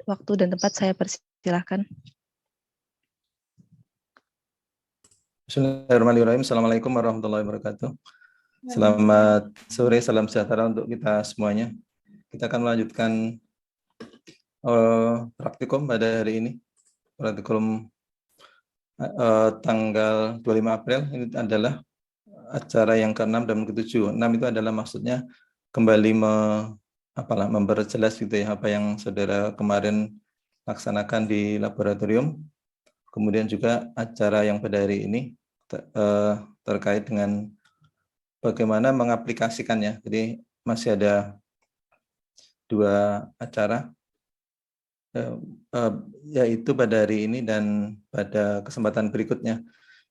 waktu dan tempat saya persilahkan. Bismillahirrahmanirrahim. Assalamualaikum warahmatullahi wabarakatuh. Selamat sore, salam sejahtera untuk kita semuanya. Kita akan melanjutkan praktikum pada hari ini. Praktikum tanggal 25 April ini adalah acara yang ke-6 dan ke-7. 6 itu adalah maksudnya kembali memperjelas gitu ya apa yang saudara kemarin laksanakan di laboratorium. Kemudian juga acara yang pada hari ini terkait dengan bagaimana mengaplikasikannya. Jadi masih ada 2 acara, yaitu pada hari ini dan pada kesempatan berikutnya.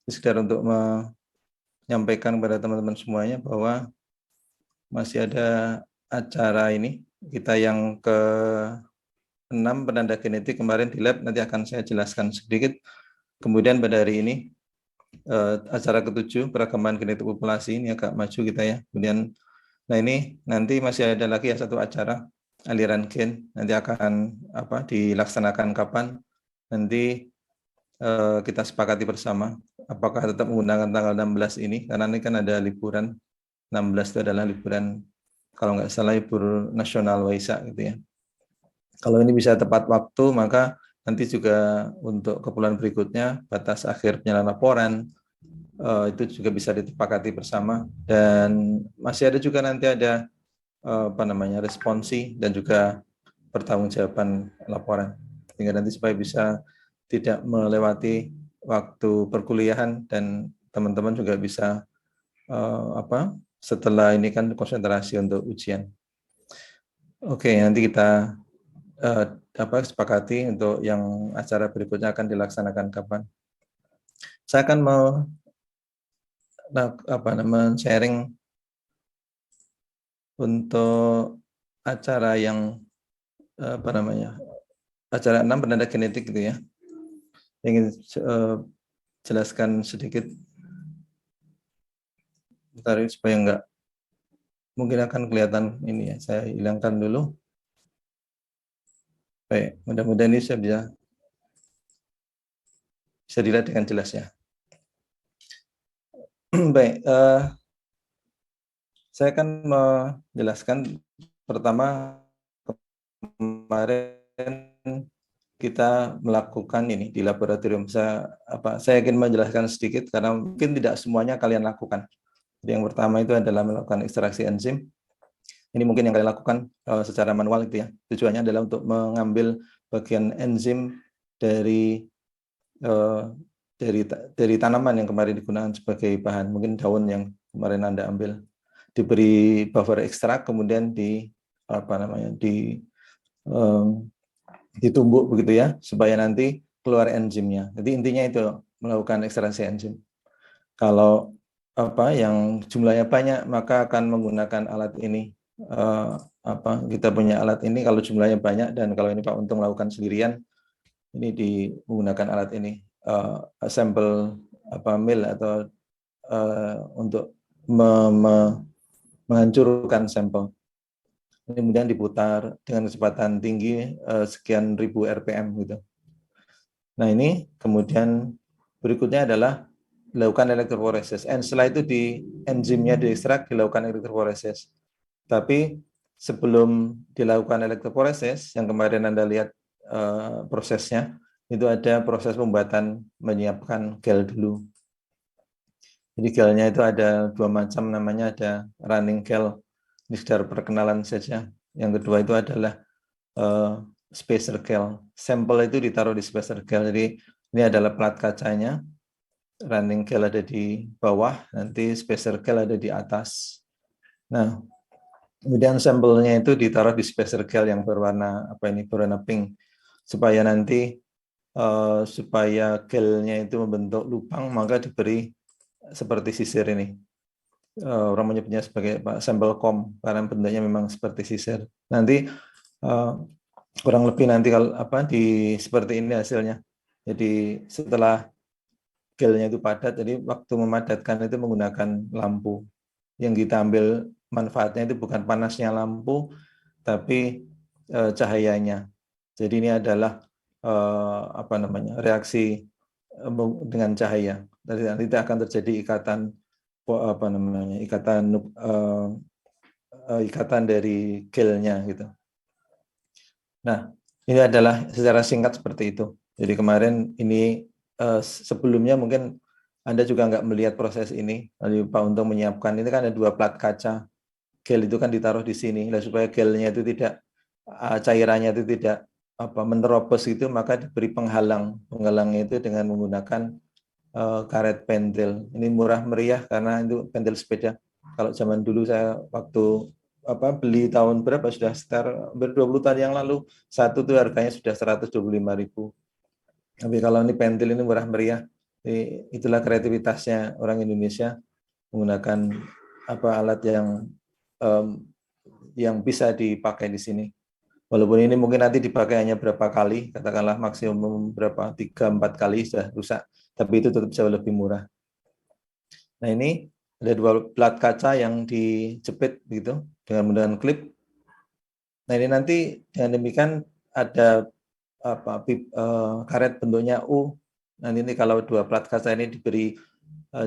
Sekedar untuk menyampaikan kepada teman-teman semuanya bahwa masih ada acara ini, kita yang ke-6 penanda genetik kemarin di lab, nanti akan saya jelaskan sedikit. Kemudian pada hari ini acara ke-7 peragaman genetik populasi, ini agak maju kita ya. Kemudian nah ini nanti masih ada lagi ya satu acara aliran gen, nanti akan dilaksanakan kapan, nanti kita sepakati bersama apakah tetap menggunakan tanggal 16 ini, karena ini kan ada liburan. 16 itu adalah liburan, kalau nggak salah libur nasional Waisak gitu ya. Kalau ini bisa tepat waktu, maka nanti juga untuk keperluan berikutnya batas akhir penyerahan laporan itu juga bisa disepakati bersama. Dan masih ada juga nanti ada responsi dan juga pertanggungjawaban laporan, sehingga nanti supaya bisa tidak melewati waktu perkuliahan dan teman-teman juga bisa setelah ini kan konsentrasi untuk ujian. Oke, nanti kita sepakati untuk yang acara berikutnya akan dilaksanakan kapan. Saya akan mau sharing untuk acara yang acara 6 penanda genetik gitu ya. Ingin jelaskan sedikit. Bentar supaya enggak, mungkin akan kelihatan ini ya. Saya hilangkan dulu. Baik, mudah-mudahan ini saya bisa dilihat dengan jelas ya. Baik, saya akan menjelaskan pertama, kemarin kita melakukan ini di laboratorium. Saya ingin menjelaskan sedikit karena mungkin tidak semuanya kalian lakukan. Jadi yang pertama itu adalah melakukan ekstraksi enzim. Ini mungkin yang kalian lakukan secara manual gitu ya. Tujuannya adalah untuk mengambil bagian enzim dari tanaman yang kemarin digunakan sebagai bahan. Mungkin daun yang kemarin Anda ambil, diberi buffer ekstrak, kemudian ditumbuk begitu ya, supaya nanti keluar enzimnya. Jadi intinya itu melakukan ekstraksi enzim. Kalau yang jumlahnya banyak, maka akan menggunakan alat ini. Kita punya alat ini kalau jumlahnya banyak, dan kalau ini Pak Untung melakukan sendirian, ini menggunakan alat ini, sampel mill atau untuk menghancurkan sampel. Kemudian diputar dengan kecepatan tinggi sekian ribu RPM gitu. Nah ini kemudian berikutnya adalah dilakukan elektroforesis. Dan setelah itu enzimnya diekstrak, dilakukan elektroforesis. Tapi sebelum dilakukan elektroforesis, yang kemarin Anda lihat prosesnya, itu ada proses pembuatan, menyiapkan gel dulu. Jadi gelnya itu ada 2 macam, namanya ada running gel. Ini sekedar perkenalan saja. Yang kedua itu adalah spacer gel. Sampel itu ditaruh di spacer gel. Jadi ini adalah plat kacanya. Running gel ada di bawah, nanti spacer gel ada di atas. Nah, kemudian sampelnya itu ditaruh di spacer gel yang berwarna berwarna pink, supaya nanti supaya gelnya itu membentuk lubang, maka diberi seperti sisir ini. Orang menyebutnya sebagai sampel kom, karena bentuknya memang seperti sisir. Nanti kurang lebih nanti kalau seperti ini hasilnya. Jadi setelah gelnya itu padat, jadi waktu memadatkan itu menggunakan lampu. Yang kita ambil manfaatnya itu bukan panasnya lampu, tapi cahayanya. Jadi ini adalah reaksi dengan cahaya. Nanti akan terjadi ikatan dari gelnya gitu. Nah, ini adalah secara singkat seperti itu. Jadi kemarin ini sebelumnya mungkin Anda juga nggak melihat proses ini. Lalu Pak Untung menyiapkan, ini kan ada 2 plat kaca. Gel itu kan ditaruh di sini. Nah, supaya gelnya itu tidak, cairannya itu tidak menerobos gitu, maka diberi penghalang. Penghalangnya itu dengan menggunakan karet pentil. Ini murah meriah karena itu pentil sepeda. Kalau zaman dulu saya waktu beli tahun berapa, sudah sekitar 20 tahun yang lalu, satu tuh harganya sudah 125.000. Tapi kalau ini pentil ini murah meriah. Itulah kreativitasnya orang Indonesia menggunakan alat yang bisa dipakai di sini. Walaupun ini mungkin nanti dipakai hanya berapa kali, katakanlah maksimum berapa, 3-4 kali sudah rusak, tapi itu tetap jauh lebih murah. Nah, ini ada 2 plat kaca yang dijepit gitu dengan menggunakan klip. Nah, ini nanti dengan demikian ada karet bentuknya U. Nanti ini kalau 2 plat kaca ini diberi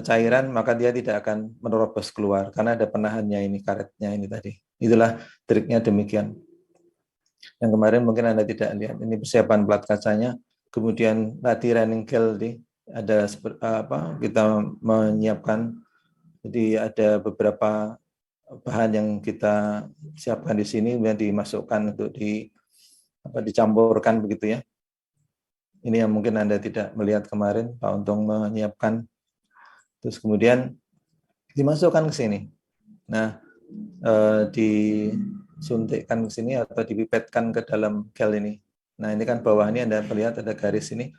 cairan, maka dia tidak akan menerobos keluar karena ada penahannya ini, karetnya ini tadi. Itulah triknya demikian. Yang kemarin mungkin Anda tidak lihat, ini persiapan plat kacanya, kemudian tadi running gel ada kita menyiapkan. Jadi ada beberapa bahan yang kita siapkan di sini, kemudian dimasukkan untuk dicampurkan begitu ya. Ini yang mungkin Anda tidak melihat kemarin, Pak Untung menyiapkan. Terus kemudian dimasukkan ke sini. Nah, disuntikkan ke sini atau dipipetkan ke dalam gel ini. Nah, ini kan bawah ini Anda melihat ada garis ini.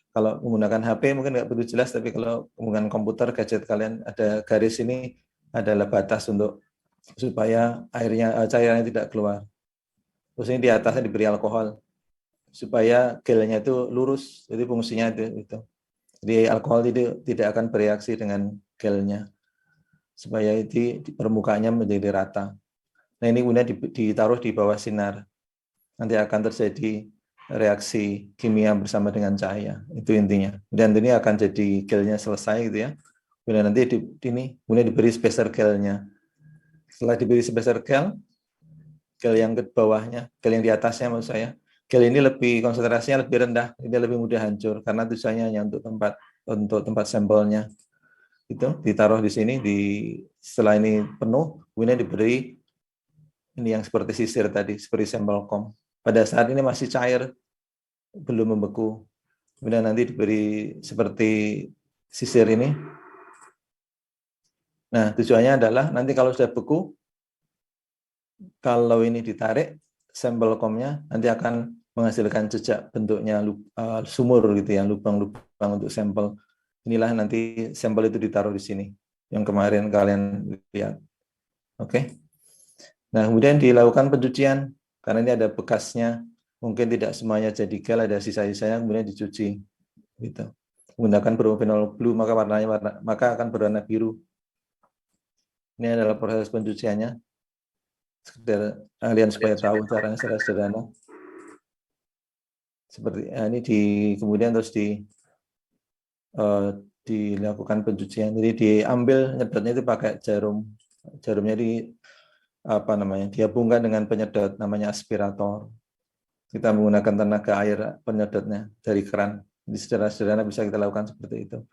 Kalau menggunakan HP mungkin nggak begitu jelas, tapi kalau menggunakan komputer, gadget kalian, ada garis ini adalah batas untuk supaya cairannya tidak keluar. Terus ini di atasnya diberi alkohol supaya gelnya itu lurus. Jadi fungsinya itu. Jadi alkohol itu tidak akan bereaksi dengan gelnya supaya di permukaannya menjadi rata. Nah, ini kemudian ditaruh di bawah sinar. Nanti akan terjadi reaksi kimia bersama dengan cahaya. Itu intinya. Dan ini akan jadi gelnya selesai gitu ya. Kemudian nanti kemudian diberi spacer gelnya. Setelah diberi spacer gel yang ke bawahnya, gel yang di atasnya maksud saya, gel ini konsentrasinya lebih rendah, ini lebih mudah hancur karena tujuannya hanya untuk tempat sampelnya. Itu ditaruh di sini, setelah ini penuh, kemudian diberi ini yang seperti sisir tadi, seperti sampel kom. Pada saat ini masih cair, belum membeku. Kemudian nanti diberi seperti sisir ini. Nah, tujuannya adalah nanti kalau sudah beku, kalau ini ditarik, sampel komnya nanti akan menghasilkan jejak bentuknya sumur gitu ya, lubang-lubang untuk sampel. Inilah nanti sampel itu ditaruh di sini, yang kemarin kalian lihat. Oke. Nah, kemudian dilakukan pencucian, karena ini ada bekasnya, mungkin tidak semuanya jadi gel, ada sisa-sisanya, kemudian dicuci. Gitu. Menggunakan bromophenol blue, maka akan berwarna biru. Ini adalah proses pencuciannya. Sekedar kalian supaya tahu caranya secara sederhana. Seperti ini kemudian terus dilakukan pencucian. Jadi diambil nyedotnya itu pakai jarum. Jarumnya dihubungkan dengan penyedot namanya aspirator. Kita menggunakan tenaga air penyedotnya dari keran. Jadi secara sederhana bisa kita lakukan seperti itu.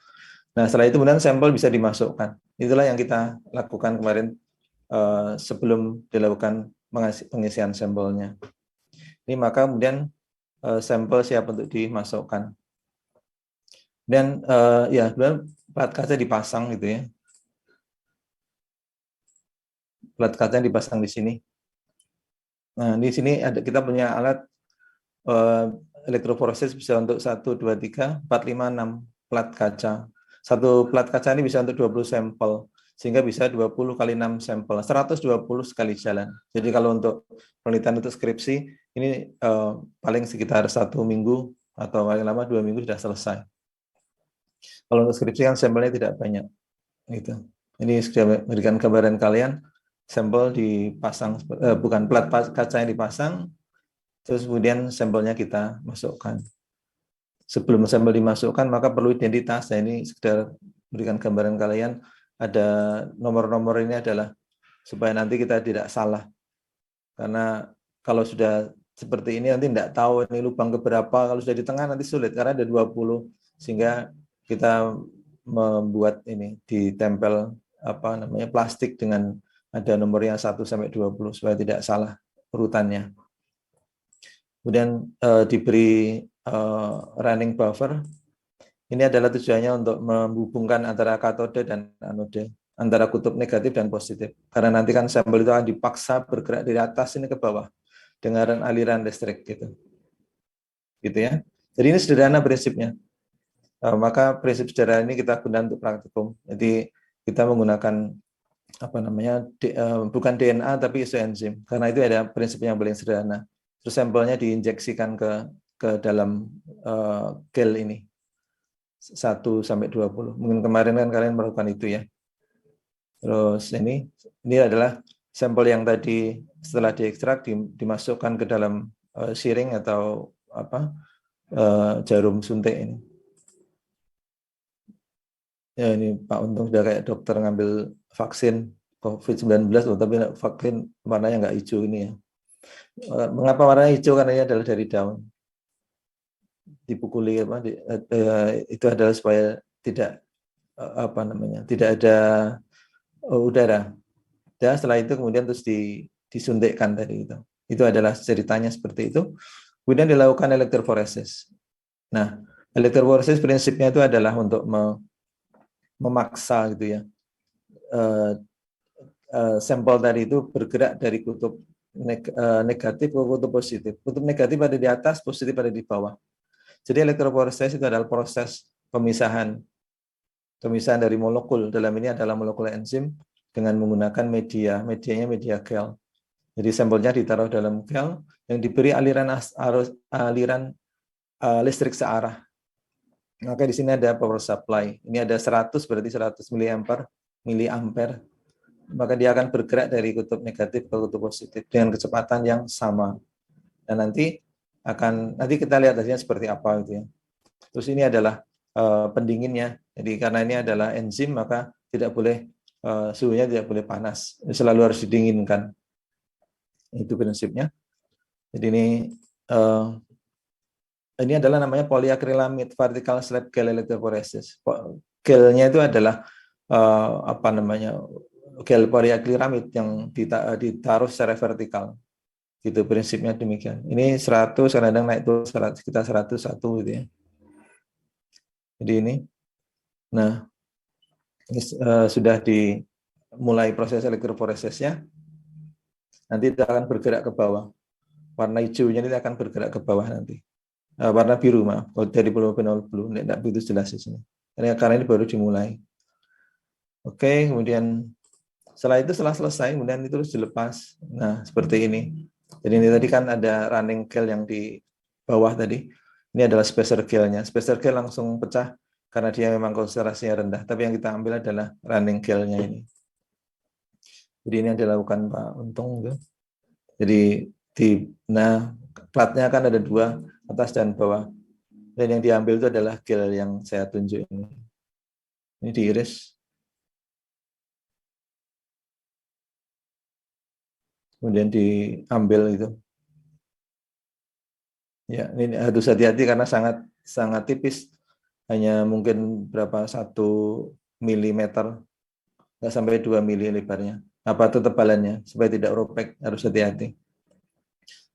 Nah, setelah itu kemudian sampel bisa dimasukkan. Itulah yang kita lakukan kemarin sebelum dilakukan pengisian sampelnya. Ini maka kemudian sampel siap untuk dimasukkan. Dan kemudian plat kaca dipasang gitu ya. Plat kaca dipasang di sini. Nah, di sini kita punya alat elektroforesis bisa untuk 1, 2, 3, 4, 5, 6 plat kaca. Satu plat kaca ini bisa untuk 20 sampel, sehingga bisa 20 kali 6 sampel, 120 sekali jalan. Jadi kalau untuk penelitian untuk skripsi, ini paling sekitar 1 minggu atau paling lama 2 minggu sudah selesai. Kalau untuk skripsi kan sampelnya tidak banyak. Gitu. Ini sudah memberikan gambaran, kalian, sampel dipasang, bukan plat kaca yang dipasang, Terus kemudian sampelnya kita masukkan. Sebelum sampel dimasukkan, maka perlu identitas. Nah, ini sekedar berikan gambaran kalian, ada nomor-nomor ini adalah supaya nanti kita tidak salah. Karena kalau sudah seperti ini nanti tidak tahu ini lubang keberapa, kalau sudah di tengah nanti sulit, karena ada 20, sehingga kita membuat ini, ditempel plastik dengan ada nomornya 1 sampai 20 supaya tidak salah urutannya. Kemudian diberi running buffer. Ini adalah tujuannya untuk menghubungkan antara katode dan anode, antara kutub negatif dan positif. Karena nanti kan sampel itu akan dipaksa bergerak dari atas ini ke bawah dengan aliran listrik gitu ya. Jadi ini sederhana prinsipnya. Maka prinsip sederhana ini kita gunakan untuk praktikum. Jadi kita menggunakan bukan DNA tapi isoenzim, karena itu ada prinsip yang paling sederhana. Terus sampelnya diinjeksikan ke dalam gel ini 1 sampai 20. Mungkin kemarin kan kalian melakukan itu ya. Terus ini adalah sampel yang tadi setelah diekstrak dimasukkan ke dalam syring atau jarum suntik ini. Ya, ini Pak Untung sudah kayak dokter ngambil vaksin COVID-19, tapi vaksin warnanya nggak hijau ini ya. Mengapa warnanya hijau? Karena ini adalah dari daun. Dipukuli itu adalah supaya tidak tidak ada udara. Dan setelah itu kemudian terus disuntikkan tadi itu. Itu adalah ceritanya seperti itu. Kemudian dilakukan elektroforesis. Nah, elektroforesis prinsipnya itu adalah untuk memaksa gitu ya. Sampel tadi itu bergerak dari kutub negatif ke kutub positif. Kutub negatif ada di atas, positif ada di bawah. Jadi elektroforesis itu adalah proses pemisahan dari molekul. Dalam ini adalah molekul enzim dengan menggunakan medianya media gel. Jadi sampelnya ditaruh dalam gel yang diberi aliran listrik searah. Maka di sini ada power supply. Ini ada 100 berarti 100 miliampere. Maka dia akan bergerak dari kutub negatif ke kutub positif dengan kecepatan yang sama. Dan nanti kita lihat hasilnya seperti apa gitu ya. Terus ini adalah pendinginnya. Jadi karena ini adalah enzim, maka tidak boleh suhunya tidak boleh panas. Selalu harus didinginkan. Itu prinsipnya. Jadi ini adalah namanya polyacrylamide vertical slab gel electrophoresis. Gelnya itu adalah gel polyacrylamide yang ditaruh secara vertikal. Gitu prinsipnya demikian. Ini 100, kadang naik tuh sekitar 101 gitu ya. Jadi ini. Nah, ini sudah dimulai proses elektroforesisnya. Nanti itu akan bergerak ke bawah. Warna hijaunya ini akan bergerak ke bawah nanti. Warna biru, maaf. Dari polyphenol blue, tidak begitu jelas di sini. Karena ini baru dimulai. Oke, kemudian setelah selesai, kemudian itu terus dilepas. Nah, seperti ini. Jadi ini tadi kan ada running gel yang di bawah tadi. Ini adalah spacer gelnya. Spacer gel langsung pecah karena dia memang konsentrasinya rendah. Tapi yang kita ambil adalah running gelnya ini. Jadi ini yang dilakukan Pak Untung. Jadi platnya kan ada 2, atas dan bawah. Dan yang diambil itu adalah gel yang saya tunjuk ini. Ini diiris. Kemudian diambil itu. Ya, ini harus hati-hati karena sangat tipis. Hanya mungkin 1 milimeter, nggak sampai 2 mili lebarnya. Apa itu tebalannya, supaya tidak robek, harus hati-hati.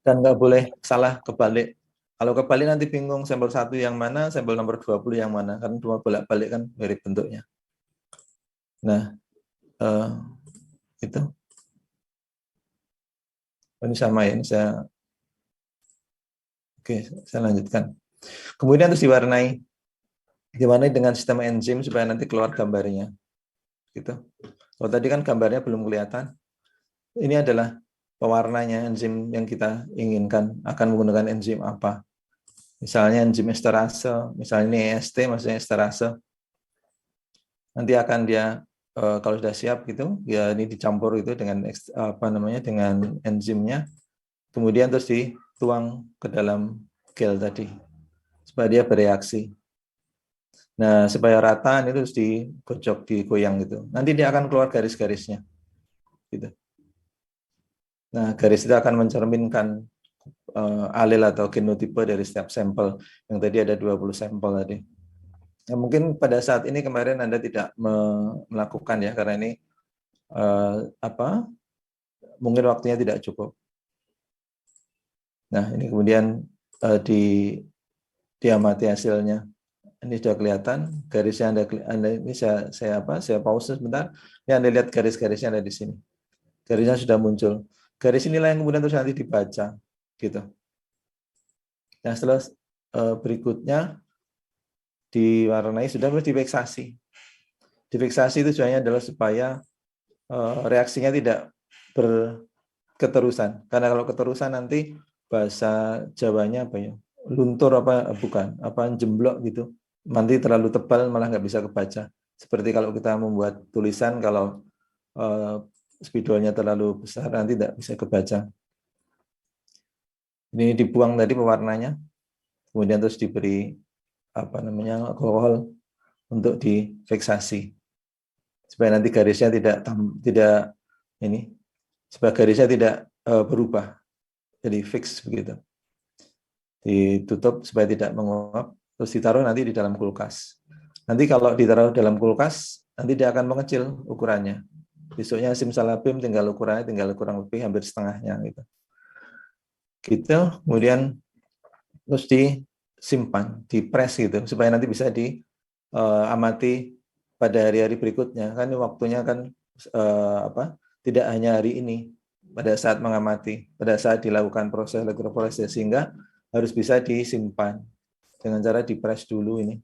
Dan nggak boleh salah kebalik. Kalau kebalik nanti bingung sampel 1 yang mana, sampel nomor 20 yang mana, kan cuma bolak-balik kan mirip bentuknya. Nah, itu. Ini sama ya, Oke, saya lanjutkan. Kemudian terus diwarnai dengan sistem enzim supaya nanti keluar gambarnya. Gitu. Kalau tadi kan gambarnya belum kelihatan. Ini adalah pewarnanya enzim yang kita inginkan akan menggunakan enzim apa. Misalnya enzim esterase, misalnya ini EST maksudnya esterase. Nanti akan dia kalau sudah siap gitu, ya ini dicampur itu dengan dengan enzimnya. Kemudian terus tuang ke dalam gel tadi supaya dia bereaksi. Nah, supaya rata ini terus digocok, digoyang gitu. Nanti dia akan keluar garis-garisnya. Gitu. Nah, garis itu akan mencerminkan alel atau genotipe dari setiap sampel. Yang tadi ada 20 sampel tadi. Nah, mungkin pada saat ini kemarin Anda tidak melakukan ya, karena ini mungkin waktunya tidak cukup. Nah, ini kemudian diamati hasilnya. Ini sudah kelihatan garisnya. Anda ini saya pause sebentar. Ini Anda lihat garis-garisnya ada di sini. Garisnya sudah muncul. Garis inilah yang kemudian terus nanti dibaca, gitu. Nah, setelah berikutnya diwarnai sudah terus difiksasi. Difiksasi itu tujuannya adalah supaya reaksinya tidak berketerusan. Karena kalau keterusan nanti bahasa Jawanya apa ya? Luntur jemblok gitu. Nanti terlalu tebal malah nggak bisa kebaca. Seperti kalau kita membuat tulisan, kalau spidolnya terlalu besar nanti tidak bisa kebaca. Ini dibuang tadi pewarnanya, kemudian terus diberi alkohol untuk difiksasi supaya nanti garisnya supaya garisnya tidak berubah, jadi fix begitu. Ditutup supaya tidak menguap, terus ditaruh nanti di dalam kulkas. Nanti kalau ditaruh dalam kulkas, nanti dia akan mengecil ukurannya. Besoknya simsalabim tinggal ukurannya tinggal kurang lebih hampir setengahnya gitu. Kemudian terus disimpan, dipres gitu supaya nanti bisa diamati pada hari-hari berikutnya. Kan waktunya kan tidak hanya hari ini pada saat mengamati, pada saat dilakukan proses elektroforesis, sehingga harus bisa disimpan dengan cara dipres dulu ini.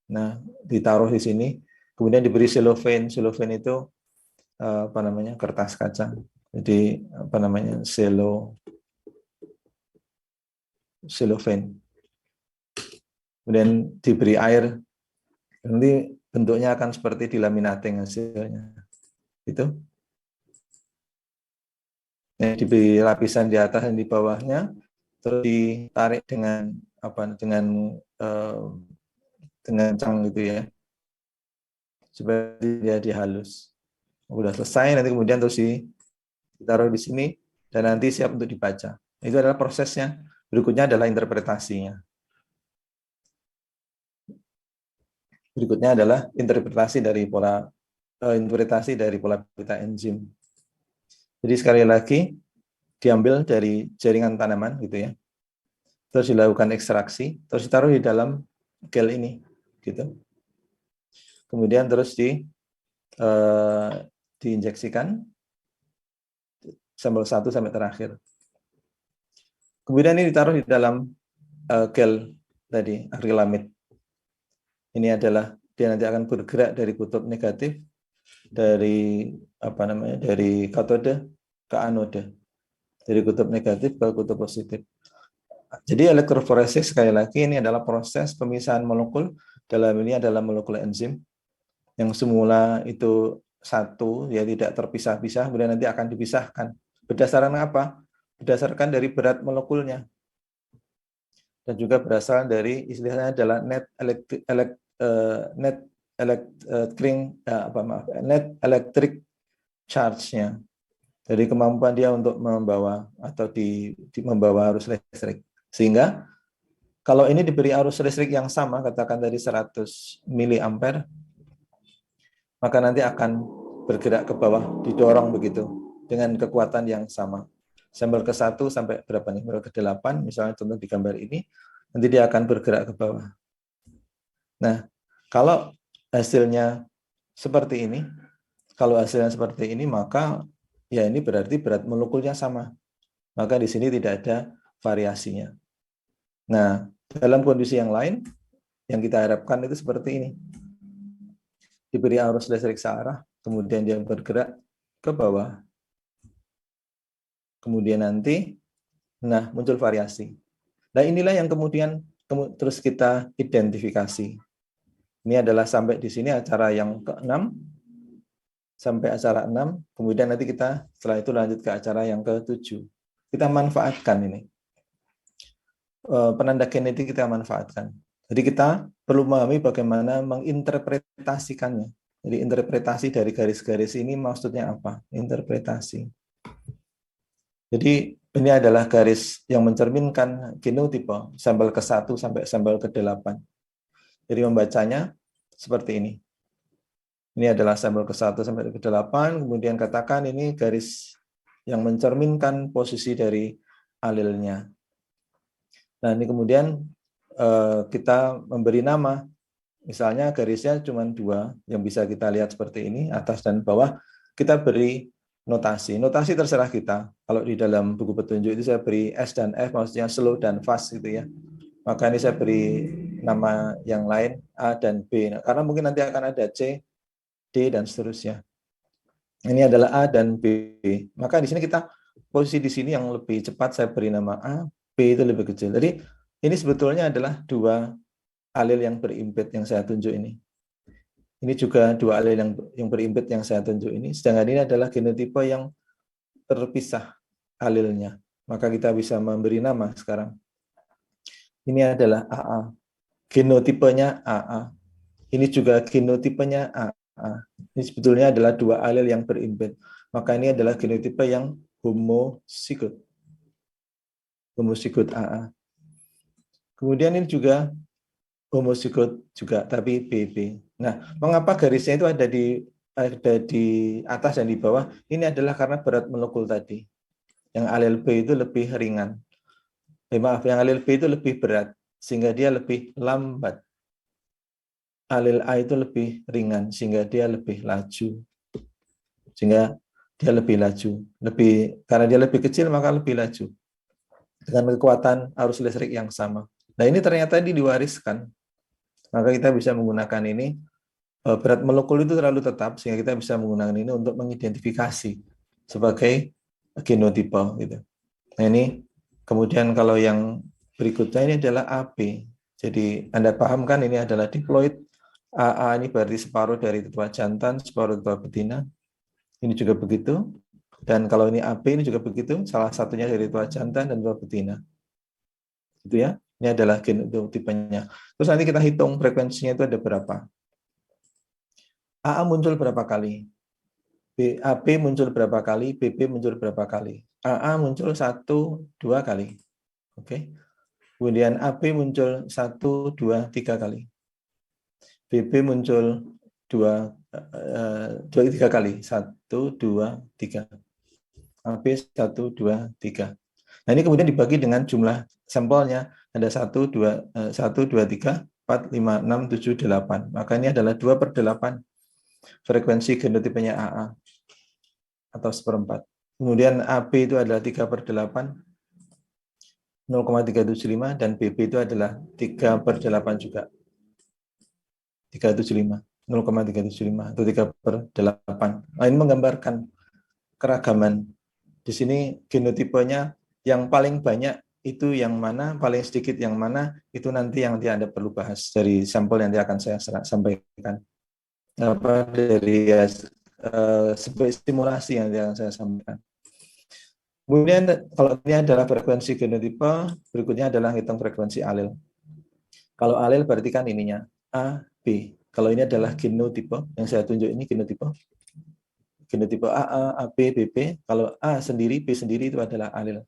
Nah, ditaruh di sini, kemudian diberi cellophane. Cellophane itu kertas kaca. Jadi cellophane. Kemudian diberi air. Nanti bentuknya akan seperti dilaminating hasilnya. Itu. Nah, diberi lapisan di atas dan di bawahnya, terus ditarik dengan cang gitu ya, supaya dia dihalus. Udah selesai, nanti kemudian terus ditaruh di sini dan nanti siap untuk dibaca. Itu adalah prosesnya. Berikutnya adalah interpretasinya. Berikutnya adalah interpretasi dari pola pita enzim. Jadi sekali lagi diambil dari jaringan tanaman gitu ya. Terus dilakukan ekstraksi, terus ditaruh di dalam gel ini gitu. Kemudian terus diinjeksikan sampel 1 sampai terakhir. Kemudian ini ditaruh di dalam gel tadi, akrilamid. Ini adalah dia nanti akan bergerak dari kutub negatif, dari katode ke anode, dari kutub negatif ke kutub positif. Jadi elektroforesis sekali lagi ini adalah proses pemisahan molekul, dalam ini adalah molekul enzim yang semula itu satu, ya tidak terpisah-pisah, kemudian nanti akan dipisahkan. Berdasarkan apa? Berdasarkan dari berat molekulnya. Dan juga berasal dari istilahnya adalah net electric charge-nya. Dari kemampuan dia untuk membawa atau membawa arus listrik. Sehingga kalau ini diberi arus listrik yang sama, katakan dari 100 miliampere, maka nanti akan bergerak ke bawah, didorong begitu dengan kekuatan yang sama. Sampel ke-1 sampai berapa nih? Sampel ke-8, misalnya contoh di gambar ini, nanti dia akan bergerak ke bawah. Nah, kalau hasilnya seperti ini, maka ya ini berarti berat molekulnya sama. Maka di sini tidak ada variasinya. Nah, dalam kondisi yang lain, yang kita harapkan itu seperti ini. Diberi arus listrik searah, kemudian dia bergerak ke bawah. Kemudian nanti, muncul variasi. Nah, inilah yang kemudian terus kita identifikasi. Ini adalah sampai di sini acara yang ke-6, sampai acara 6, kemudian nanti kita setelah itu lanjut ke acara yang ke-7. kita manfaatkan ini. Penanda genetik kita manfaatkan. Jadi kita perlu memahami bagaimana menginterpretasikannya. Jadi interpretasi dari garis-garis ini maksudnya apa? Interpretasi. Jadi ini adalah garis yang mencerminkan genotipe sampel ke-1 sampai sampel ke-8. Jadi membacanya seperti ini. Ini adalah sampel ke-1 sampai ke-8, kemudian katakan ini garis yang mencerminkan posisi dari alilnya. Nah, ini kemudian kita memberi nama. Misalnya garisnya cuma 2 yang bisa kita lihat seperti ini, atas dan bawah. Kita beri notasi. Notasi terserah kita. Kalau di dalam buku petunjuk itu saya beri S dan F, maksudnya slow dan fast gitu ya. Maka ini saya beri nama yang lain A dan B. Nah, karena mungkin nanti akan ada C, D dan seterusnya. Ini adalah A dan B. Maka di sini kita posisi di sini yang lebih cepat saya beri nama A, B itu lebih kecil. Jadi ini sebetulnya adalah 2 alil yang berimpit yang saya tunjuk ini. Ini juga 2 alil yang berimpit yang saya tunjuk ini. Sedangkan ini adalah genotipe yang terpisah alilnya. Maka kita bisa memberi nama sekarang. Ini adalah AA. Genotipenya AA. Ini juga genotipenya AA. Ini sebetulnya adalah 2 alil yang berimpit. Maka ini adalah genotipe yang homozigot. Homozigot AA. Kemudian ini juga homozigot juga, tapi BB. Nah, mengapa garisnya itu ada di atas dan di bawah? Ini adalah karena berat molekul tadi. Yang alil B itu lebih ringan. Yang alil B itu lebih berat, sehingga dia lebih lambat. Alil A itu lebih ringan, sehingga dia lebih laju. Sehingga dia lebih laju. Karena dia lebih kecil, maka lebih laju. Dengan kekuatan arus listrik yang sama. Nah, ini ternyata diwariskan. Maka kita bisa menggunakan ini. Berat molekul itu terlalu tetap, sehingga kita bisa menggunakan ini untuk mengidentifikasi sebagai genotipe. Gitu. Nah, ini kemudian kalau yang berikutnya ini adalah AB. Jadi Anda paham kan ini adalah diploid. AA ini berarti separuh dari tetua jantan, separuh tetua betina. Ini juga begitu. Dan kalau ini AB ini juga begitu, salah satunya dari tetua jantan dan tetua betina. Gitu ya. Ini adalah genotipenya. Terus nanti kita hitung frekuensinya itu ada berapa. AA muncul berapa kali? AB muncul berapa kali? BB muncul berapa kali? AA muncul 1, 2 kali. Oke. Kemudian AB muncul 1, 2, 3 kali. BB muncul 3 kali. 1, 2, 3. AB 1, 2, 3. Nah, ini kemudian dibagi dengan jumlah sampelnya. Ada 1, 2, 3, 4, 5, 6, 7, 8. Maka ini adalah 2/8 frekuensi genotipenya AA atau 1/4. Kemudian AB itu adalah 3/8, 0,375, dan BB itu adalah 3/8 juga. 375, 0,375 atau 3/8. Nah, ini menggambarkan keragaman. Di sini genotipenya yang paling banyak itu yang mana, paling sedikit yang mana, itu nanti yang Anda perlu bahas dari sampel yang akan saya sampaikan. Dari simulasi yang akan saya sampaikan. Kemudian kalau ini adalah frekuensi genotipe, berikutnya adalah hitung frekuensi alil. Kalau alil berarti kan ininya A, B. Kalau ini adalah genotipe, yang saya tunjuk ini genotipe. Genotipe AA, AB, BB. Kalau A sendiri, B sendiri itu adalah alil.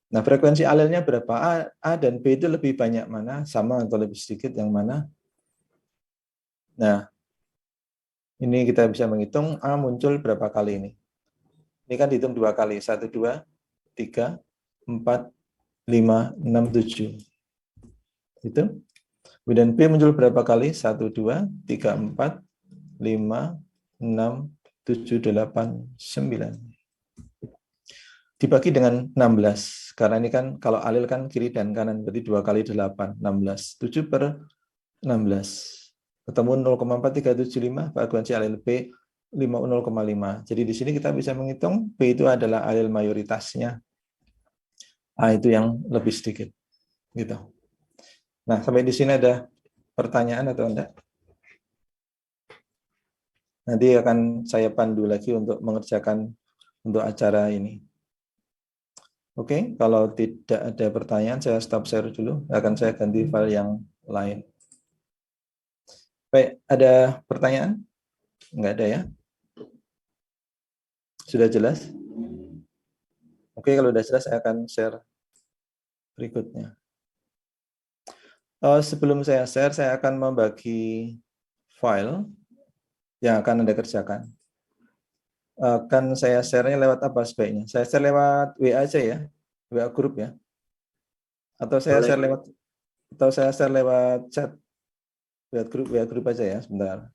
Nah, frekuensi alilnya berapa? A dan B itu lebih banyak mana? Sama atau lebih sedikit yang mana? Nah, ini kita bisa menghitung A muncul berapa kali ini. Ini kan dihitung 2 kali. 1, 2, 3, 4, 5, 6, 7. Itu. Kemudian B muncul berapa kali? 1, 2, 3, 4, 5, 6, 7, 8, 9. Dibagi dengan 16. Karena ini kan kalau alil kan kiri dan kanan. Berarti 2 kali 8, 16. 7/16. Ketemu 0,4375, frekuensi alil B 0,5. Jadi di sini kita bisa menghitung B itu adalah alil mayoritasnya. A itu yang lebih sedikit. Gitu. Nah, sampai di sini ada pertanyaan atau enggak? Nanti akan saya pandu lagi untuk mengerjakan untuk acara ini. Oke, kalau tidak ada pertanyaan, saya stop share dulu. Akan saya ganti file yang lain. Baik, ada pertanyaan? Enggak ada ya? Sudah jelas? Oke, kalau sudah jelas, saya akan share berikutnya. Sebelum saya share, saya akan membagi file yang akan Anda kerjakan. Akan saya share-nya lewat apa sebaiknya? Saya share lewat WA aja ya, WA grup ya. Atau saya share lewat chat, WA grup aja ya, sebentar.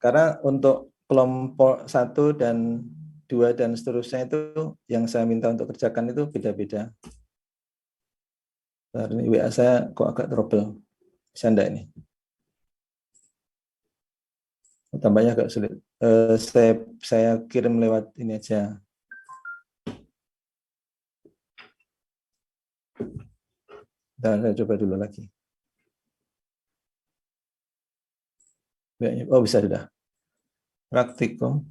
Karena untuk kelompok 1 dan 2 dan seterusnya itu yang saya minta untuk kerjakan itu beda-beda. Ini WA saya kok agak trouble. Bisa enggak ini? Tampaknya agak sulit. Saya kirim lewat ini aja. Dan saya coba dulu lagi. Oh, bisa sudah. Praktikum.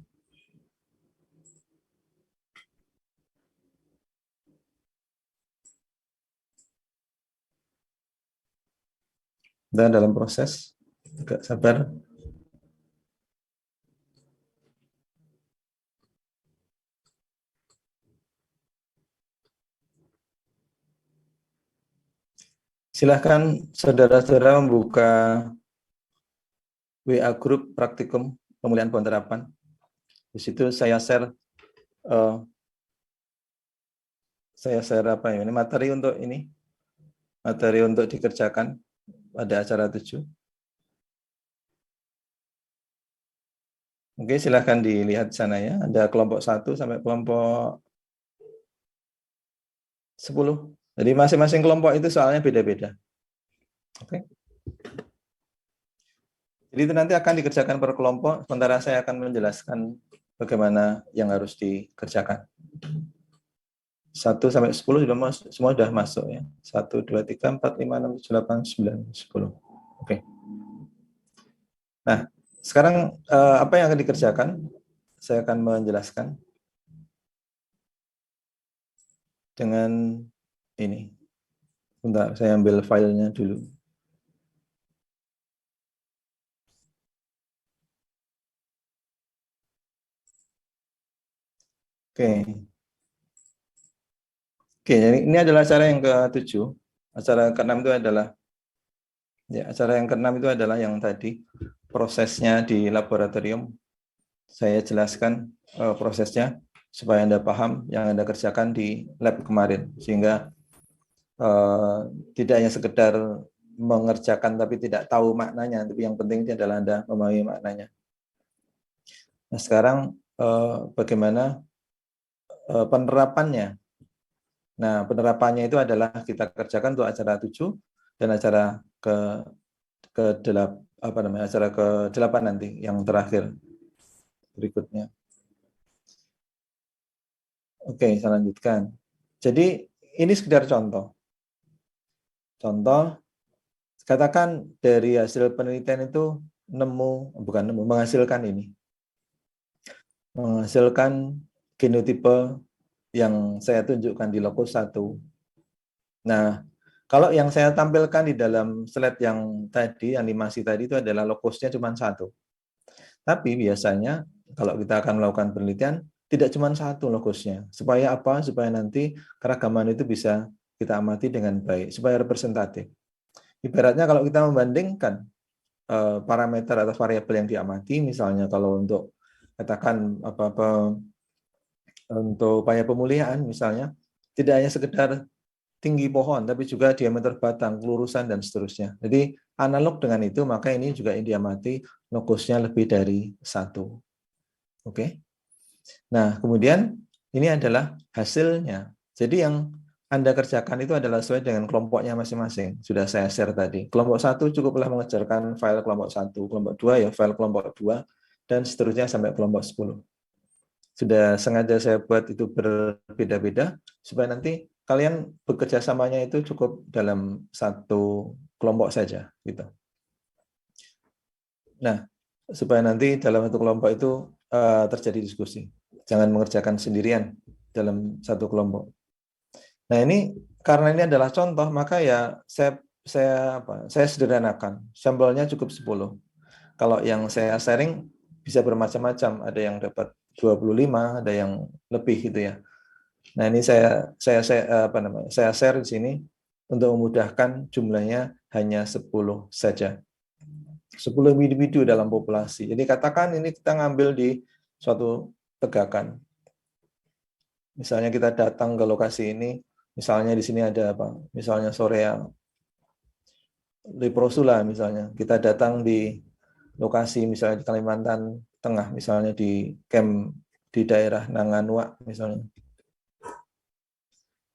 Dan dalam proses, agak sabar. Silahkan saudara-saudara membuka WA grup praktikum pemulihan penerapan. Di situ saya share apa ya? Ini materi untuk dikerjakan pada acara 7. Oke, silahkan dilihat sana ya. Ada kelompok 1 sampai kelompok 10. Jadi masing-masing kelompok itu soalnya beda-beda. Oke. Jadi itu nanti akan dikerjakan per kelompok, sementara saya akan menjelaskan bagaimana yang harus dikerjakan. 1 sampai 10 semua sudah masuk ya. 1, 2, 3, 4, 5, 6, 7, 8, 9, 10. Oke. Nah, sekarang apa yang akan dikerjakan? Saya akan menjelaskan dengan ini. Bentar, saya ambil filenya dulu. Oke, ini adalah acara yang ke-7. Acara ke-6 itu adalah yang tadi prosesnya di laboratorium. Saya jelaskan prosesnya supaya Anda paham yang Anda kerjakan di lab kemarin, sehingga tidak hanya sekedar mengerjakan tapi tidak tahu maknanya, tapi yang penting adalah Anda memahami maknanya. Nah, sekarang bagaimana penerapannya? Nah, penerapannya itu adalah kita kerjakan untuk acara 7 dan acara acara ke-8 nanti yang terakhir berikutnya. Oke, saya lanjutkan. Jadi ini sekedar contoh. Contoh, katakan dari hasil penelitian itu menghasilkan genotipe yang saya tunjukkan di lokus 1. Nah, kalau yang saya tampilkan di dalam slide yang tadi, animasi tadi itu adalah lokusnya cuma 1. Tapi biasanya kalau kita akan melakukan penelitian, tidak cuma 1 lokusnya. Supaya apa? Supaya nanti keragaman itu bisa kita amati dengan baik, supaya representatif. Ibaratnya kalau kita membandingkan parameter atau variabel yang diamati, misalnya kalau untuk katakan untuk upaya pemulihan misalnya, tidak hanya sekedar tinggi pohon, tapi juga diameter batang, kelurusan, dan seterusnya. Jadi analog dengan itu, maka ini juga yang diamati lokusnya lebih dari 1. Oke. Nah, kemudian ini adalah hasilnya. Jadi yang Anda kerjakan itu adalah sesuai dengan kelompoknya masing-masing. Sudah saya share tadi. Kelompok 1 cukuplah mengejarkan file kelompok 1, kelompok 2 ya file kelompok 2, dan seterusnya sampai kelompok 10. Sudah sengaja saya buat itu berbeda-beda, supaya nanti kalian bekerja samanya itu cukup dalam satu kelompok saja. Gitu. Nah, supaya nanti dalam satu kelompok itu terjadi diskusi. Jangan mengerjakan sendirian. dalam satu kelompok. Nah ini karena ini adalah contoh, maka ya saya sederhanakan. Sampelnya cukup 10. Kalau yang saya sharing bisa bermacam-macam, ada yang dapat 25, ada yang lebih gitu ya. Nah ini saya share di sini untuk memudahkan, jumlahnya hanya 10 saja. 10 individu dalam populasi. Jadi katakan ini kita ngambil di suatu tegakan. Misalnya kita datang ke lokasi ini, misalnya di sini ada apa? Misalnya Sorea Leprosula misalnya. Kita datang di lokasi misalnya di Kalimantan Tengah, misalnya di camp di daerah Nanganua misalnya.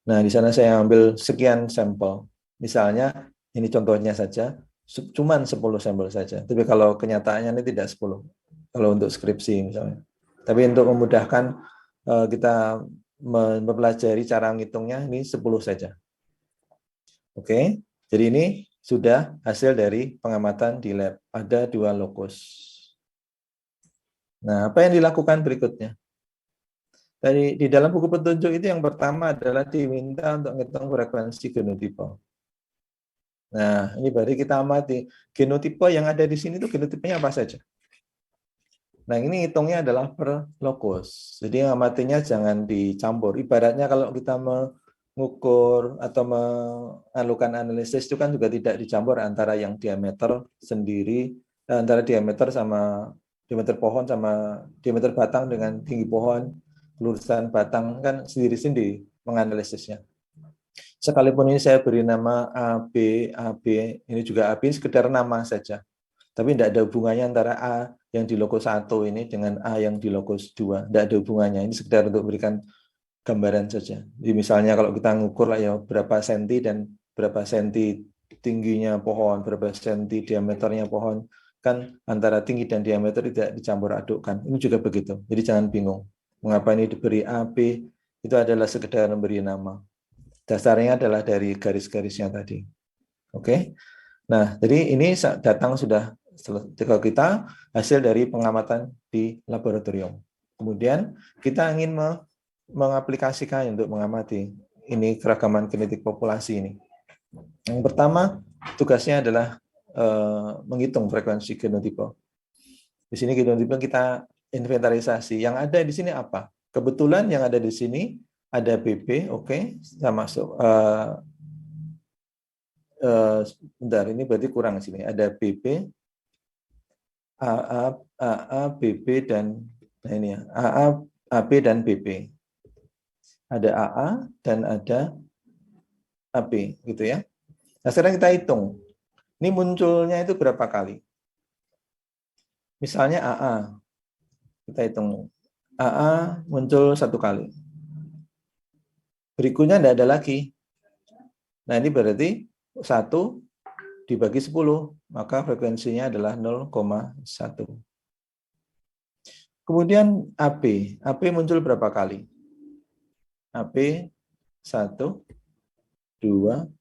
Nah, di sana saya ambil sekian sampel. Misalnya, ini contohnya saja, cuman 10 sampel saja. Tapi kalau kenyataannya ini tidak 10. Kalau untuk skripsi misalnya. Tapi untuk memudahkan kita mempelajari cara ngitungnya, ini 10 saja. Oke, jadi ini sudah hasil dari pengamatan di lab. Ada 2 lokus. Nah, apa yang dilakukan berikutnya? Di dalam buku petunjuk itu yang pertama adalah diminta untuk menghitung frekuensi genotipe. Nah, ini berarti kita amati genotipe yang ada di sini itu genotipenya apa saja. Nah, ini hitungnya adalah per lokus. Jadi amatinya jangan dicampur. Ibaratnya kalau kita mengukur atau melakukan analisis itu kan juga tidak dicampur antara yang diameter sendiri, antara diameter sama diameter pohon sama diameter batang dengan tinggi pohon. Lurusan batang kan sendiri-sendiri menganalisisnya. Sekalipun ini saya beri nama A, B, ini juga A, B, sekedar nama saja. Tapi tidak ada hubungannya antara A yang di lokus 1 ini dengan A yang di lokus 2. Tidak ada hubungannya, ini sekedar untuk berikan gambaran saja. Jadi misalnya kalau kita ngukur lah ya berapa senti dan berapa senti tingginya pohon, berapa senti diameternya pohon, kan antara tinggi dan diameter tidak dicampur adukkan. Ini juga begitu, jadi jangan bingung. Mengapa ini diberi A, B, itu adalah sekedar memberi nama. Dasarnya adalah dari garis-garisnya tadi. Oke. Nah, jadi ini datang sudah ke kita hasil dari pengamatan di laboratorium. Kemudian kita ingin mengaplikasikan untuk mengamati ini keragaman genetik populasi ini. Yang pertama, tugasnya adalah menghitung frekuensi genotipe. Di sini genotipe kita inventarisasi. Yang ada di sini apa? Kebetulan yang ada di sini ada BB, oke, saya masuk. Bentar, ini berarti kurang di sini. Ada BB, AA, BB dan nah ini ya, AA, AB dan BB. Ada AA dan ada AB, gitu ya. Nah, sekarang kita hitung. Ini munculnya itu berapa kali? Misalnya AA, kita hitung. AA muncul 1 kali. Berikutnya tidak ada lagi. Nah, ini berarti 1 dibagi 10, maka frekuensinya adalah 0,1. Kemudian AB. AB muncul berapa kali? AB 1, 2,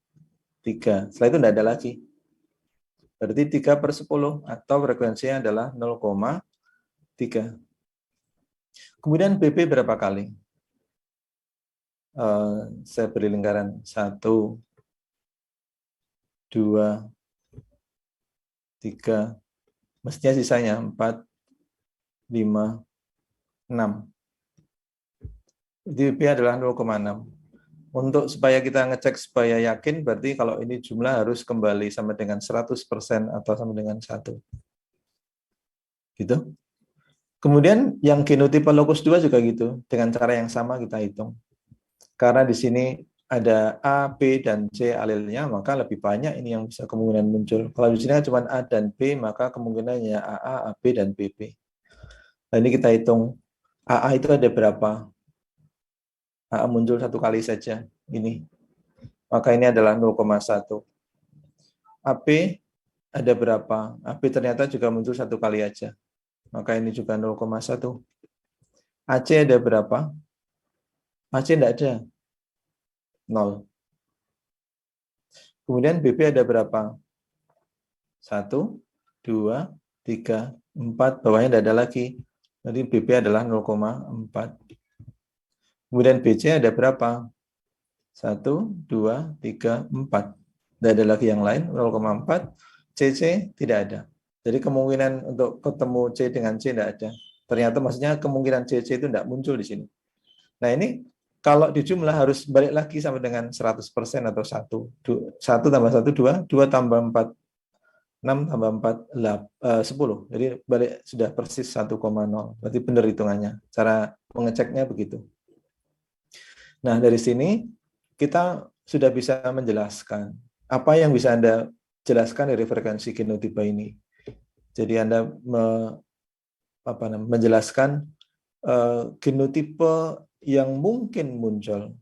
3. Setelah itu tidak ada lagi. Berarti 3/10 atau frekuensinya adalah 0,3. Kemudian BB berapa kali? Saya beri lingkaran 1, 2, 3. Mestinya sisanya 4, 5, 6. Jadi BB adalah 0,6. Untuk supaya kita ngecek supaya yakin, berarti kalau ini jumlah harus kembali sama dengan 100% atau sama dengan 1. Gitu. Kemudian yang genotipe lokus 2 juga gitu. Dengan cara yang sama kita hitung. Karena di sini ada A, B, dan C alilnya, maka lebih banyak ini yang bisa kemungkinan muncul. Kalau di sini cuma A dan B, maka kemungkinannya AA, AB, dan BB. Nah, ini kita hitung. AA itu ada berapa? AA muncul 1 kali saja. Ini. Maka ini adalah 0,1. AB ada berapa? AB ternyata juga muncul 1 kali aja. Maka ini juga 0,1. AC ada berapa? AC tidak ada. 0. Kemudian BB ada berapa? 1, 2, 3, 4. Bawahnya tidak ada lagi. Jadi BB adalah 0,4. Kemudian BC ada berapa? 1, 2, 3, 4. Tidak ada lagi yang lain, 0,4. CC tidak ada. Jadi kemungkinan untuk ketemu C dengan C tidak ada. Ternyata maksudnya kemungkinan CC itu tidak muncul di sini. Nah ini kalau di jumlah harus balik lagi sama dengan 100% atau 1. 1 tambah 1, 2. 2 tambah 4, 6 tambah 4, 10. Jadi balik sudah persis 1,0. Berarti benar hitungannya. Cara mengeceknya begitu. Nah dari sini kita sudah bisa menjelaskan apa yang bisa Anda jelaskan dari frekuensi genotipe ini. Jadi Anda menjelaskan genotipe yang mungkin muncul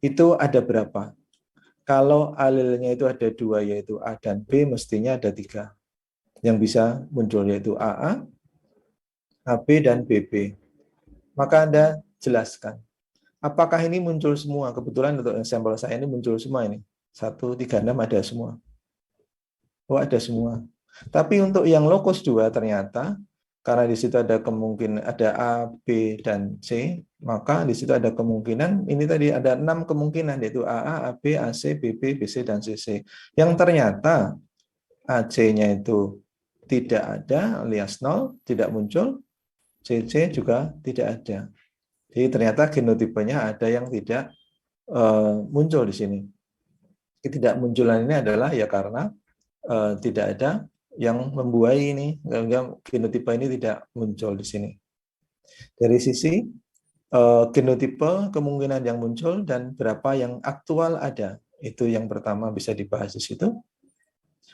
itu ada berapa. Kalau alelnya itu ada 2 yaitu A dan B, mestinya ada 3 yang bisa muncul yaitu AA, AB, dan BB. Maka Anda jelaskan apakah ini muncul semua. Kebetulan untuk sampel saya ini muncul semua ini. 1, 3, 6 ada semua. Oh ada semua. Tapi untuk yang locus 2 ternyata karena di situ ada kemungkinan ada A, B, dan C, maka di situ ada kemungkinan ini tadi ada 6 kemungkinan yaitu AA, AB, AC, BB, BC, dan CC. Yang ternyata AC-nya itu tidak ada alias 0, tidak muncul. CC juga tidak ada. Jadi ternyata genotipenya ada yang tidak muncul di sini. Ketidakmunculan ini adalah ya karena tidak ada yang membuai ini, genotipe ini tidak muncul di sini. Dari sisi genotipe, kemungkinan yang muncul dan berapa yang aktual ada, itu yang pertama bisa dibahas di situ.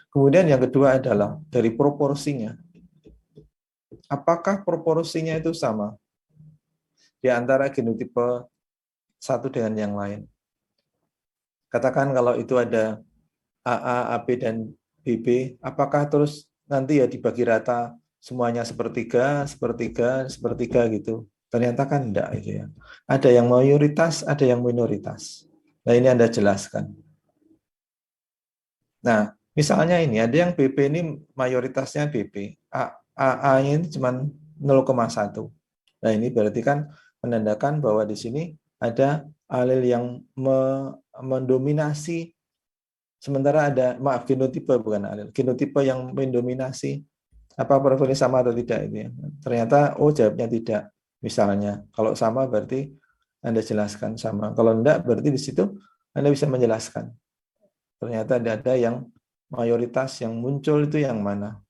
Kemudian yang kedua adalah dari proporsinya. Apakah proporsinya itu sama di antara genotipe satu dengan yang lain? Katakan kalau itu ada AA, AB, dan BB, apakah terus nanti ya dibagi rata semuanya sepertiga, sepertiga, sepertiga gitu? Ternyata kan enggak itu ya. Ada yang mayoritas, ada yang minoritas. Nah ini Anda jelaskan. Nah misalnya ini ada yang BB ini mayoritasnya BB, AA-nya ini cuma 0,1. Nah ini berarti kan menandakan bahwa di sini ada alel yang mendominasi. Sementara ada, genotipe bukan alel, genotipe yang mendominasi. Apa profilnya sama atau tidak ini? Ternyata, jawabnya tidak. Misalnya, kalau sama berarti Anda jelaskan sama. Kalau enggak, berarti di situ Anda bisa menjelaskan. Ternyata ada yang mayoritas yang muncul itu yang mana.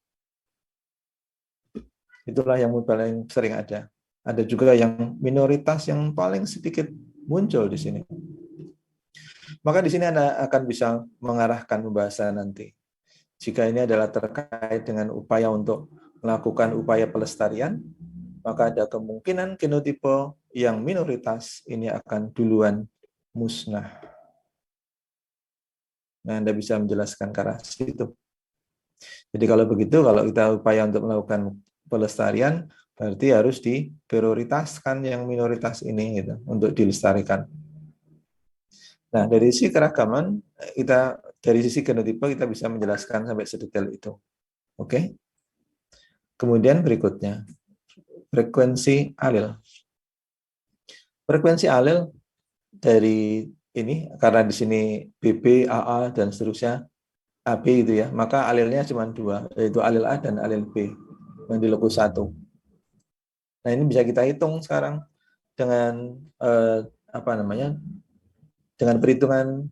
Itulah yang paling sering ada. Ada juga yang minoritas yang paling sedikit muncul di sini. Maka di sini Anda akan bisa mengarahkan pembahasan nanti. Jika ini adalah terkait dengan upaya untuk melakukan upaya pelestarian, maka ada kemungkinan genotipe yang minoritas ini akan duluan musnah. Nah, Anda bisa menjelaskan ke arah situ. Jadi kalau begitu, kalau kita upaya untuk melakukan pelestarian, berarti harus diprioritaskan yang minoritas ini gitu, untuk dilestarikan. Nah, dari sisi keragaman, dari sisi genotipe kita bisa menjelaskan sampai sedetail itu. Oke? Kemudian berikutnya, frekuensi alel. Frekuensi alel dari ini, karena di sini BB, AA, dan seterusnya, AB itu ya, maka alelnya cuma 2, yaitu alel A dan alel B, yang di locus 1. Nah, ini bisa kita hitung sekarang dengan dengan perhitungan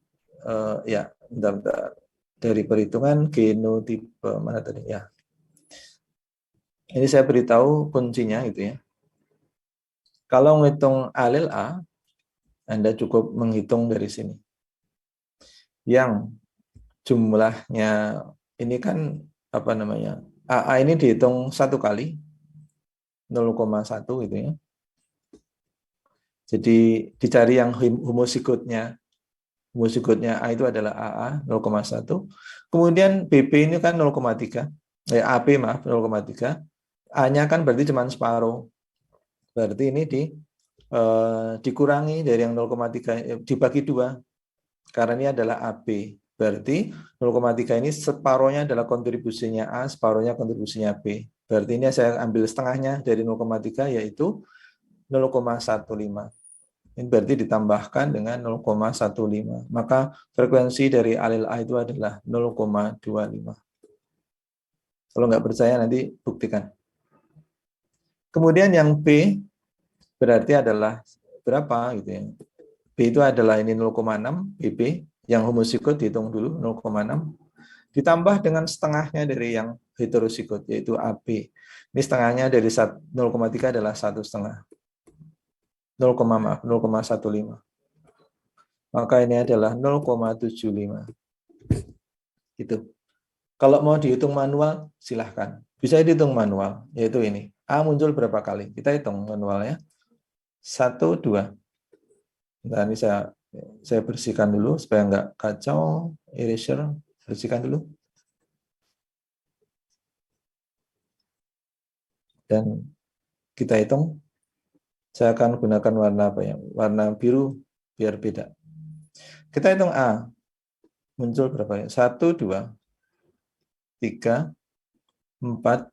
bentar. Dari perhitungan genotipe mana tadi ya. Ini saya beritahu kuncinya gitu ya. Kalau menghitung alel A, Anda cukup menghitung dari sini. Yang jumlahnya ini kan AA ini dihitung 1 kali 0,1 gitu ya. Jadi dicari yang homozigotnya. Homozigotnya A itu adalah AA 0,1. Kemudian BB ini kan 0,3. AB 0,3. A-nya kan berarti cuma separuh. Berarti ini dikurangi dari yang 0,3 dibagi 2. Karena ini adalah AB. Berarti 0,3 ini separuhnya adalah kontribusinya A, separuhnya kontribusinya B. Berarti ini saya ambil setengahnya dari 0,3 yaitu 0,15. Ini berarti ditambahkan dengan 0,15. Maka frekuensi dari alil A itu adalah 0,25. Kalau nggak percaya nanti buktikan. Kemudian yang B berarti adalah berapa gitu ya. B itu adalah ini 0,6 BB, yang homozigot dihitung dulu 0,6 ditambah dengan setengahnya dari yang heterozigot yaitu AB. Ini setengahnya dari 0,3 adalah 1,5. 0,15. Maka ini adalah 0,75. Gitu. Kalau mau dihitung manual, silahkan. Bisa dihitung manual, yaitu ini. A muncul berapa kali? Kita hitung manualnya. 1, 2. Nah, ini saya bersihkan dulu supaya nggak kacau. Erasure, bersihkan dulu. Dan kita hitung. Saya akan gunakan warna apa ya? Warna biru biar beda. Kita hitung A. Muncul berapa ya? 1, 2, 3, 4,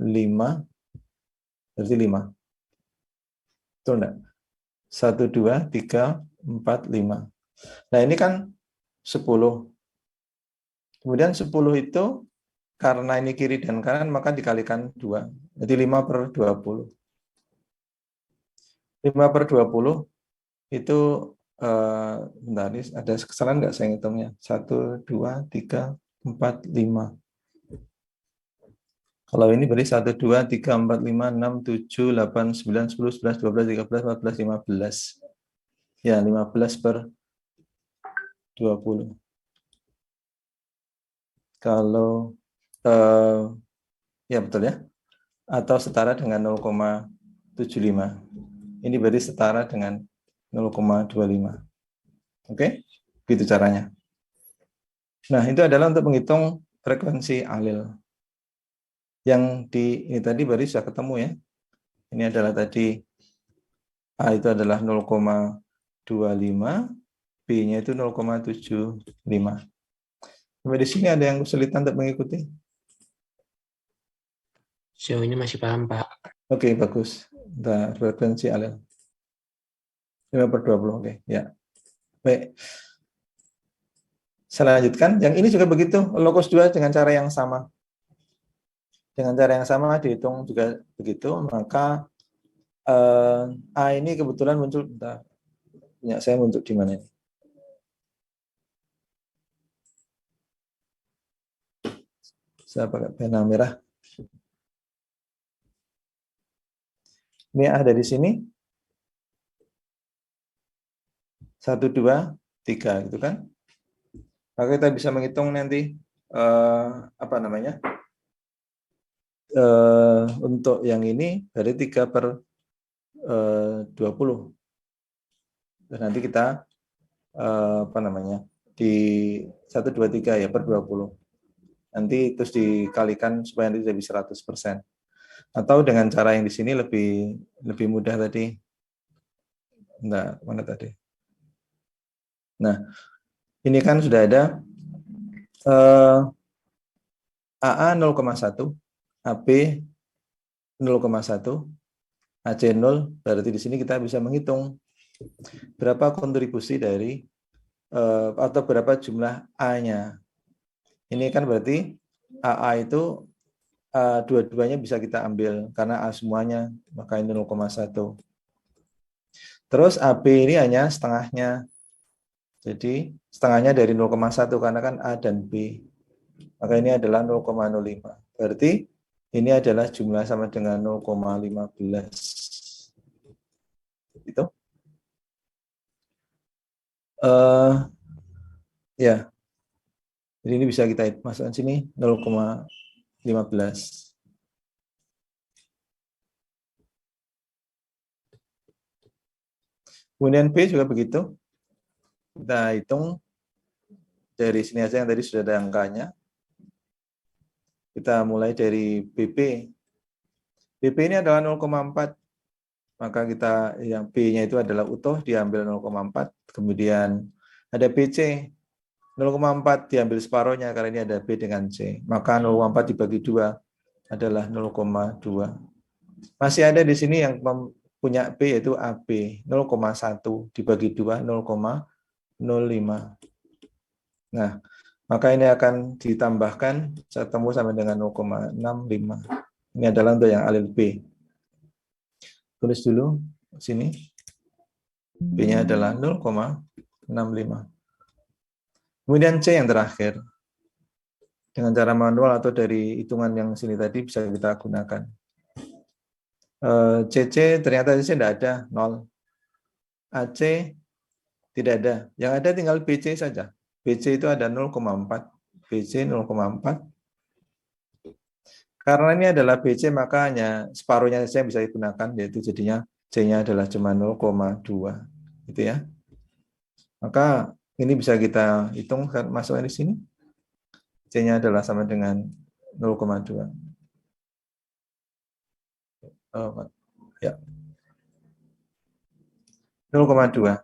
5. Berarti 5. Betul enggak? 1, 2, 3, 4, 5. Nah ini kan 10. Kemudian 10 itu karena ini kiri dan kanan maka dikalikan 2. Jadi 5/20. 5/20 itu bentar, ada kesalahan nggak saya hitungnya? 1, 2, 3, 4, 5. Kalau ini berarti 1, 2, 3, 4, 5, 6, 7, 8, 9, 10, 11, 12, 13, 14, 15. Ya, 15/20. Kalau ya betul ya. Atau setara dengan 0,75. Ini berarti setara dengan 0,25. Oke? Gitu caranya. Nah, itu adalah untuk menghitung frekuensi alil. Yang ini tadi baru sudah ketemu ya. Ini adalah tadi A itu adalah 0,25, B-nya itu 0,75. Sampai di sini ada yang kesulitan untuk mengikuti? Sejauh ini masih paham, Pak. Oke, bagus. Nah, frekuensi alil. 5/20, oke. Ya. Baik. Saya lanjutkan. Yang ini juga begitu. Locus 2 dengan cara yang sama. Dengan cara yang sama dihitung juga begitu. Maka A ini kebetulan muncul. Bentar. Ya, saya muncul di mana ini? Saya pakai pena merah. Ini ada di sini. 1, 2, 3 gitu kan. Maka kita bisa menghitung nanti apa namanya? Untuk yang ini dari 3/20. Dan nanti kita apa namanya? Di 1, 2, 3 ya per 20. Nanti terus dikalikan supaya nanti jadi 100%. Atau dengan cara yang di sini lebih mudah tadi. Enggak, mana tadi? Nah, ini kan sudah ada AA 0,1, AB 0,1, AC 0, berarti di sini kita bisa menghitung berapa kontribusi dari atau berapa jumlah A-nya. Ini kan berarti AA itu dua-duanya bisa kita ambil karena A semuanya, maka ini 0,1. Terus AB ini hanya setengahnya. Jadi setengahnya dari 0,1 karena kan A dan B. Maka ini adalah 0,05. Berarti ini adalah jumlah sama dengan 0,15. Itu. Ya. Jadi ini bisa kita masukkan sini 0,15. Kemudian B juga begitu. Kita hitung dari sini aja yang tadi sudah ada angkanya. Kita mulai dari BP. BP ini adalah 0,4. Maka kita yang B-nya itu adalah utuh diambil 0,4. Kemudian ada BC 0,4 diambil separohnya karena ini ada B dengan C. Maka 0,4 dibagi 2 adalah 0,2. Masih ada di sini yang punya B yaitu AB 0,1 dibagi 2 0,05. Nah, maka ini akan ditambahkan ketemu sama dengan 0,65. Ini adalah untuk yang alil B. Tulis dulu sini. B-nya adalah 0,65. Kemudian C yang terakhir. Dengan cara manual atau dari hitungan yang sini tadi bisa kita gunakan. CC ternyata CC tidak ada, 0. AC tidak ada. Yang ada tinggal BC saja. BC itu ada 0,4. BC 0,4. Karena ini adalah BC, maka hanya separuhnya saja bisa digunakan, yaitu jadinya C-nya adalah cuma 0,2. Gitu ya. Maka ini bisa kita hitung masuknya di sini. C-nya adalah sama dengan 0,2. Ya. 0,2.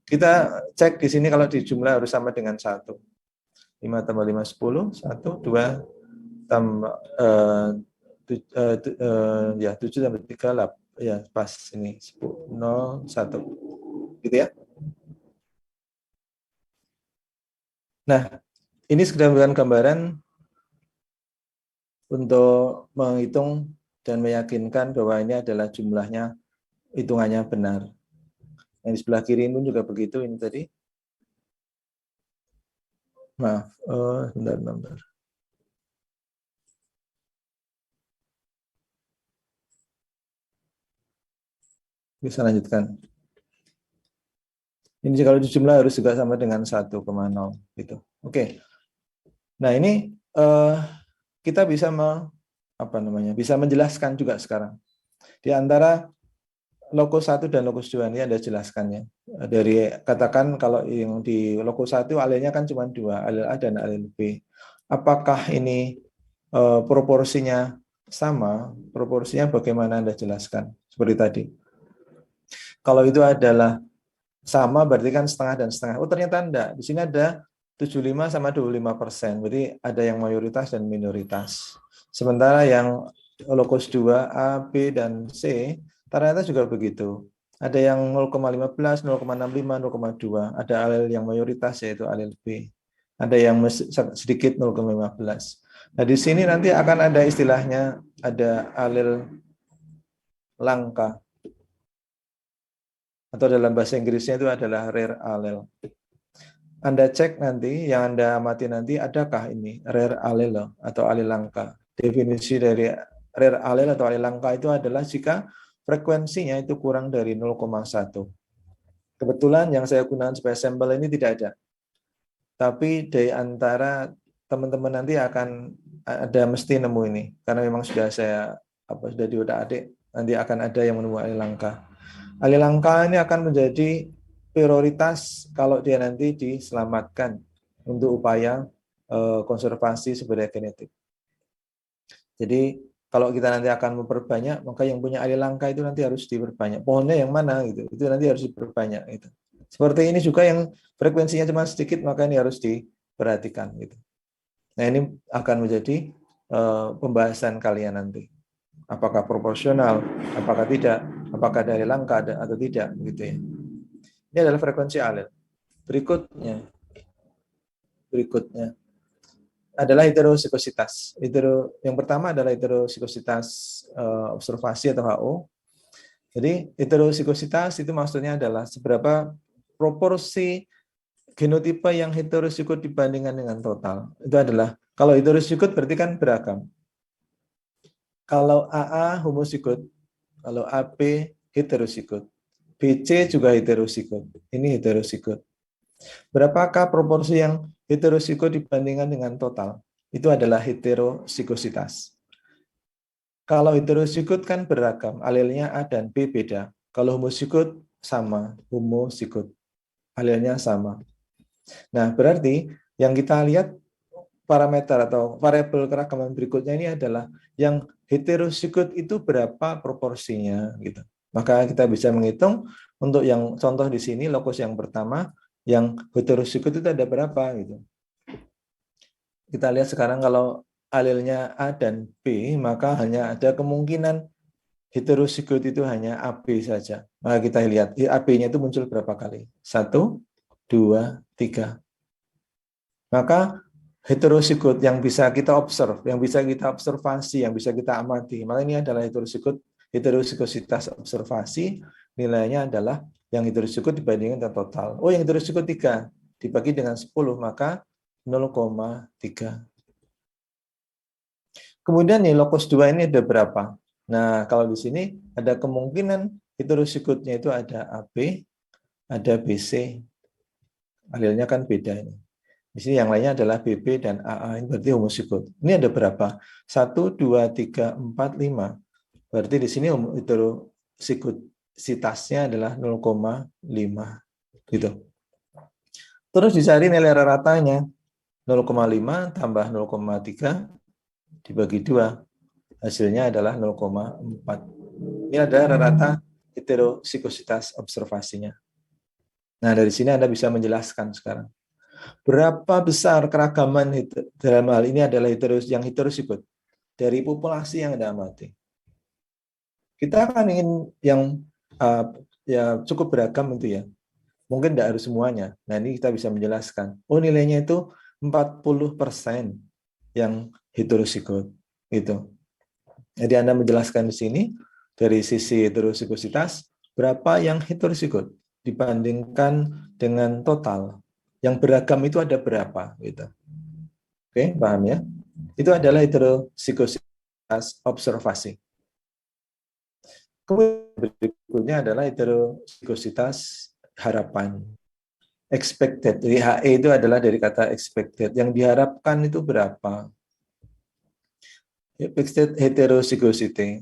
Kita cek di sini kalau di jumlah harus sama dengan 1. 5 tambah 5, 10. 1, 2, tambah 7 tambah 3, 8. Ya, pas ini. 10, 0, 1. Gitu ya. Nah, ini sekedar memberikan gambaran untuk menghitung dan meyakinkan bahwa ini adalah jumlahnya, hitungannya benar. Yang di sebelah kiri pun juga begitu ini tadi. Maaf, bentar. Bisa lanjutkan. Ini kalau dijumlah harus juga sama dengan 1,0 gitu. Oke. Nah, ini kita bisa bisa menjelaskan juga sekarang. Di antara lokus 1 dan lokus 2 ini Anda jelaskannya. Dari katakan kalau yang di lokus 1 alilnya kan cuma 2, alil A dan alil B. Apakah ini proporsinya sama? Proporsinya bagaimana Anda jelaskan? Seperti tadi. Kalau itu adalah sama berarti kan setengah dan setengah. Oh, ternyata enggak. Di sini ada 75 sama 25%. Berarti ada yang mayoritas dan minoritas. Sementara yang lokus 2 A, B dan C ternyata juga begitu. Ada yang 0,15, 0,65, 0,2. Ada alil yang mayoritas yaitu alil B. Ada yang sedikit 0,15. Nah, di sini nanti akan ada istilahnya, ada alil langka. Atau dalam bahasa Inggrisnya itu adalah rare allele. Anda cek nanti, yang Anda amati nanti, adakah ini rare allele atau alil langka. Definisi dari rare allele atau alil langka itu adalah jika frekuensinya itu kurang dari 0,1. Kebetulan yang saya gunakan sebagai sampel ini tidak ada. Tapi dari antara teman-teman nanti akan ada mesti nemu ini. Karena memang sudah sudah di otak adik, nanti akan ada yang menemukan alil langka. Alil langka ini akan menjadi prioritas kalau dia nanti diselamatkan untuk upaya konservasi sumber daya genetik. Jadi kalau kita nanti akan memperbanyak, maka yang punya alil langka itu nanti harus diperbanyak. Pohonnya yang mana gitu, itu nanti harus diperbanyak gitu. Seperti ini juga yang frekuensinya cuma sedikit, maka ini harus diperhatikan gitu. Nah, ini akan menjadi pembahasan kalian nanti. Apakah proporsional, apakah tidak, apakah dari langka atau tidak, gitu ya. Ini adalah frekuensi alil. Berikutnya adalah heterosikositas. Yang pertama adalah heterosikositas observasi atau HO. Jadi heterosikositas itu maksudnya adalah seberapa proporsi genotipe yang heterosikot dibandingkan dengan total. Itu adalah, kalau heterosikot berarti kan beragam. Kalau AA homosikot, kalau AB heterosikot, BC juga heterosikot. Ini heterosikot. Berapakah proporsi yang heterosikot dibandingkan dengan total? Itu adalah heterosikositas. Kalau heterosikot kan beragam, alilnya A dan B beda. Kalau homosikot sama, homosikot. Alilnya sama. Nah, berarti yang kita lihat parameter atau variabel keragaman berikutnya ini adalah yang heterosikot itu berapa proporsinya gitu. Maka kita bisa menghitung untuk yang contoh di sini lokus yang pertama yang heterosikot itu ada berapa gitu. Kita lihat sekarang kalau alilnya A dan B, maka hanya ada kemungkinan heterozigot itu hanya AB saja. Maka kita lihat AB-nya itu muncul berapa kali? 1, 2, 3. Maka heterozigot yang bisa kita observe, yang bisa kita observasi, yang bisa kita amati. Maka ini adalah heterozigositas observasi, nilainya adalah yang heterozigot dibandingkan dengan total. Oh, yang heterozigot 3 dibagi dengan 10, maka 0,3. Kemudian nih locus 2 ini ada berapa? Nah, kalau di sini ada kemungkinan heterozigotnya itu ada AB, ada BC. Alilnya kan beda ini. Di sini yang lainnya adalah BB dan AA, ini berarti homozigot. Ini ada berapa? 1, 2, 3, 4, 5. Berarti di sini heterozigositasnya adalah 0,5. Gitu. Terus dicari nilai ratanya. 0,5 tambah 0,3 dibagi 2. Hasilnya adalah 0,4. Ini adalah rata heterozigositas observasinya. Nah, dari sini Anda bisa menjelaskan sekarang. Berapa besar keragaman dalam hal ini adalah yang heterozigot dari populasi yang Anda amati. Kita akan ingin yang ya cukup beragam itu ya. Mungkin tidak harus semuanya. Nah, ini kita bisa menjelaskan. Oh, nilainya itu 40% yang heterozigot gitu. Jadi Anda menjelaskan di sini dari sisi heterozigositas berapa yang heterozigot dibandingkan dengan total. Yang beragam itu ada berapa gitu. Oke, paham ya? Itu adalah heterozigositas observasi. Kemudian berikutnya adalah heterozigositas harapan. Expected. Jadi HE itu adalah dari kata expected. Yang diharapkan itu berapa? Expected heterozygosity.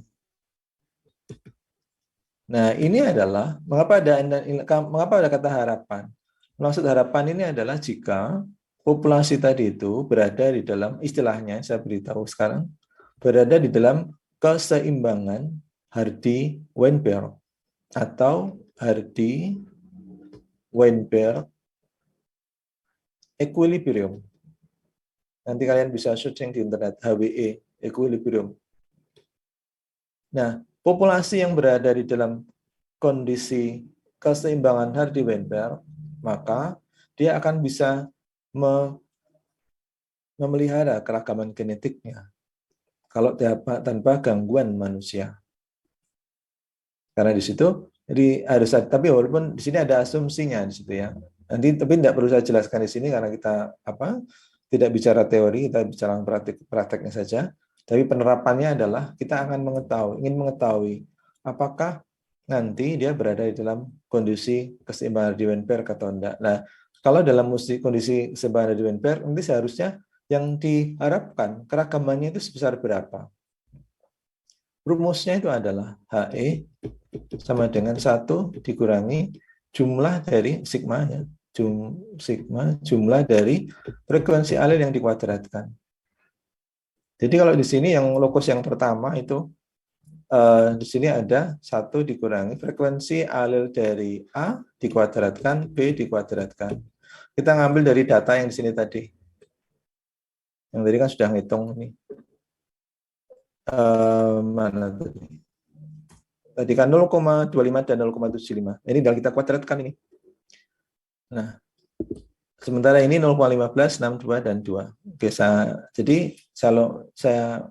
Nah, ini adalah mengapa ada kata harapan? Maksud harapan ini adalah jika populasi tadi itu berada di dalam, istilahnya saya beritahu sekarang, berada di dalam keseimbangan Hardy-Weinberg atau Hardy-Weinberg equilibrium. Nanti kalian bisa searching di internet, HWE equilibrium. Nah, populasi yang berada di dalam kondisi keseimbangan Hardy-Weinberg, maka dia akan bisa memelihara keragaman genetiknya kalau tanpa gangguan manusia. Karena di situ, jadi harus, tapi walaupun di sini ada asumsinya di situ ya. Nanti tapi tidak perlu saya jelaskan di sini karena kita tidak bicara teori, kita bicara prakteknya saja. Tapi penerapannya adalah kita akan ingin mengetahui apakah nanti dia berada di dalam kondisi keseimbangan Hardy-Weinberg atau tidak. Nah, kalau dalam kondisi keseimbangan Hardy-Weinberg, nanti seharusnya yang diharapkan keragamannya itu sebesar berapa? Rumusnya itu adalah HE sama dengan 1 dikurangi jumlah dari sigmanya. Jumlah dari frekuensi alel yang dikuadratkan. Jadi kalau di sini yang locus yang pertama itu di sini ada 1 dikurangi frekuensi alel dari A dikuadratkan B dikuadratkan. Kita ngambil dari data yang di sini tadi. Yang tadi kan sudah ngitung nih. Mana tadi? Tadi kan 0,25 dan 0,75. Ini tinggal kita kuadratkan ini. Nah, sementara ini 0,15, 62 dan 2. Oke, jadi kalau saya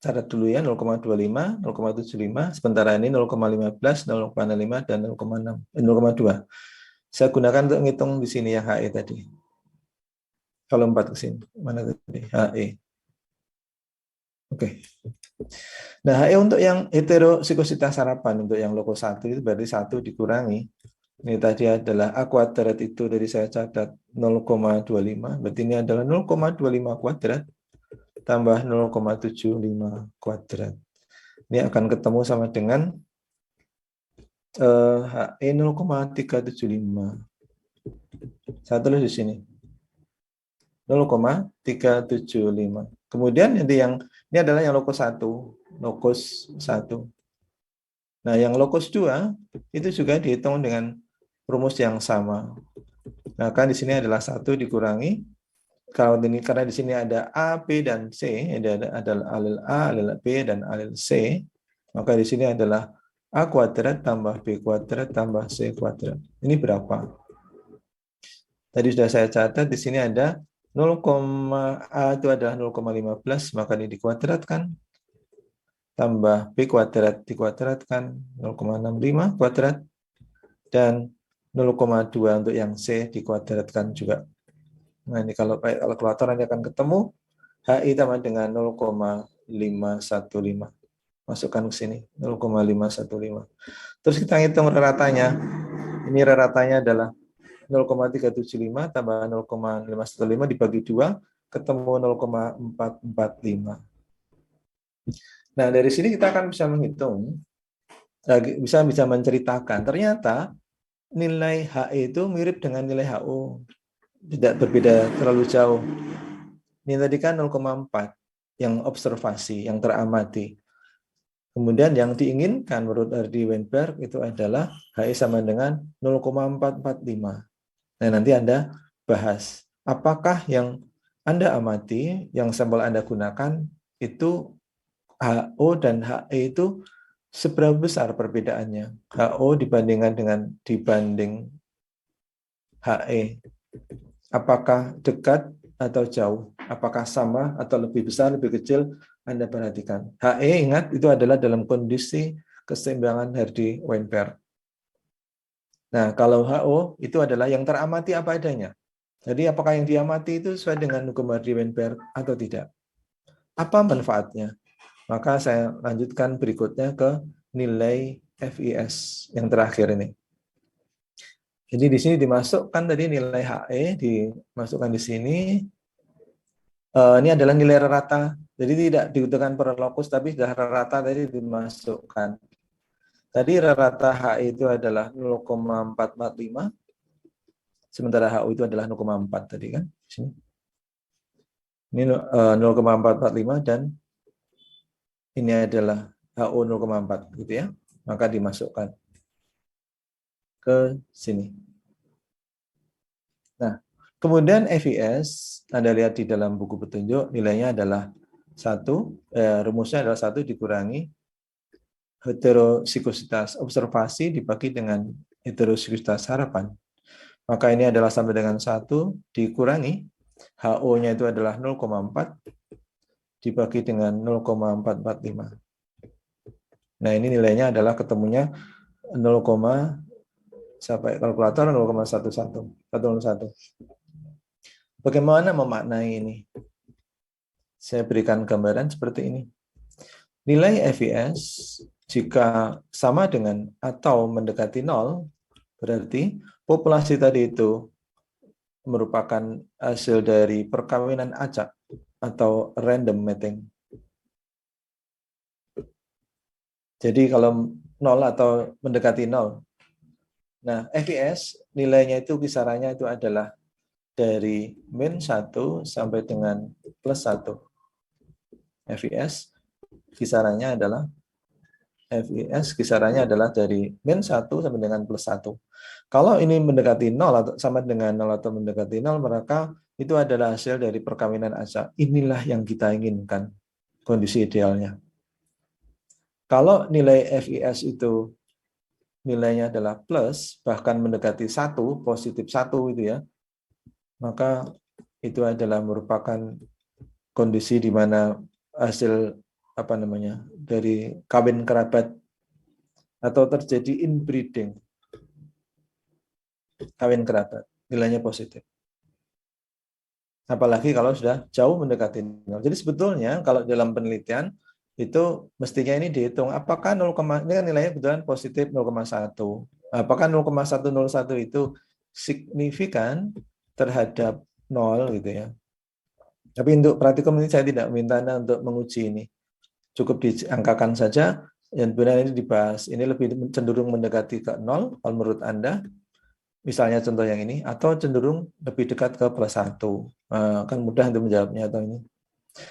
catat dulu ya 0,25, 0,75, sementara ini 0,15, 0,5 dan 0,2. Saya gunakan untuk ngitung di sini yang HE tadi. Kalau 4 ke sini, mana tadi? HE. Oke. Nah, HE untuk yang heterozigositas harapan untuk yang locus 1 itu berarti 1 dikurangi. Ini tadi adalah A kuadrat itu dari saya catat 0,25, berarti ini adalah 0,25 kuadrat tambah 0,75 kuadrat. Ini akan ketemu sama dengan HE 0,375. Saya tulis di sini. 0,375. Kemudian ini adalah yang locus 1. Nah, yang locus 2 itu juga dihitung dengan rumus yang sama. Nah, kan di sini adalah 1 dikurangi. Kalau ini karena di sini ada A, B dan C, ada alel A, alel B dan alel C. Maka di sini adalah A kuadrat tambah B kuadrat tambah C kuadrat. Ini berapa? Tadi sudah saya catat, di sini ada 0, A itu adalah 0,15, maka ini dikuadratkan. Tambah B kuadrat dikuadratkan 0,65 kuadrat. Dan 0,2 untuk yang C dikuadratkan juga. Nah ini kalau pakai kalkulator nanti akan ketemu HI sama dengan 0,515. Masukkan ke sini 0,515. Terus kita hitung raratanya. Ini raratanya adalah 0,375 tambah 0,515 dibagi 2 ketemu 0,445. Nah, dari sini kita akan bisa menghitung, bisa menceritakan ternyata nilai HE itu mirip dengan nilai HO. Tidak berbeda terlalu jauh. Ini tadi kan 0,4 yang observasi, yang teramati. Kemudian yang diinginkan menurut Hardy Weinberg itu adalah HI sama dengan 0,445. Nah, nanti Anda bahas apakah yang Anda amati, yang sampel Anda gunakan itu HO dan HE itu seberapa besar perbedaannya? HO dibanding HE. Apakah dekat atau jauh? Apakah sama atau lebih besar, lebih kecil? Anda perhatikan. HE ingat itu adalah dalam kondisi keseimbangan Hardy Weinberg. Nah, kalau HO itu adalah yang teramati apa adanya. Jadi apakah yang diamati itu sesuai dengan hukum Hardy Weinberg atau tidak? Apa manfaatnya? Maka saya lanjutkan berikutnya ke nilai FIS yang terakhir ini. Jadi di sini dimasukkan tadi nilai HE, dimasukkan di sini. Ini adalah nilai rata. Jadi tidak dibutuhkan per lokus, tapi sudah rata tadi dimasukkan. Tadi rata HE itu adalah 0,445, sementara HO itu adalah 0,4 tadi kan. Sini. Ini 0,445 dan ini adalah HO 0,4 gitu ya. Maka dimasukkan ke sini. Nah, kemudian FIS, Anda lihat di dalam buku petunjuk, nilainya adalah 1, rumusnya adalah 1 dikurangi heterosikositas observasi dibagi dengan heterosikositas harapan. Maka ini adalah sampai dengan 1 dikurangi, HO-nya itu adalah 0,4 dibagi dengan 0,445. Nah, ini nilainya adalah ketemunya 0, sampai kalkulator 0,11. Bagaimana memaknai ini? Saya berikan gambaran seperti ini. Nilai FIS jika sama dengan atau mendekati 0, berarti populasi tadi itu merupakan hasil dari perkawinan acak atau random mating. Jadi kalau 0 atau mendekati 0. Nah, FIS nilainya itu kisarannya itu adalah dari -1 sampai dengan +1. FIS kisarannya adalah dari -1 sampai dengan +1. Kalau ini mendekati 0 atau sama dengan 0 atau mendekati 0, maka itu adalah hasil dari perkawinan acak. Inilah yang kita inginkan, kondisi idealnya. Kalau nilai FIS itu nilainya adalah plus, bahkan mendekati 1, positif 1 itu ya, maka itu adalah merupakan kondisi di mana hasil dari kawin kerabat atau terjadi inbreeding, kawin kerabat, nilainya positif. Apalagi kalau sudah jauh mendekati 0. Jadi sebetulnya kalau dalam penelitian itu mestinya ini dihitung apakah 0, ini kan nilainya kebetulan positif 0,1. Apakah 0,101 itu signifikan terhadap 0 gitu ya. Tapi untuk praktikum ini saya tidak minta Anda untuk menguji ini. Cukup diangkakan saja, yang benar ini dibahas. Ini lebih cenderung mendekati ke 0 kalau menurut Anda. Misalnya contoh yang ini, atau cenderung lebih dekat ke +1. Kan mudah untuk menjawabnya atau ini.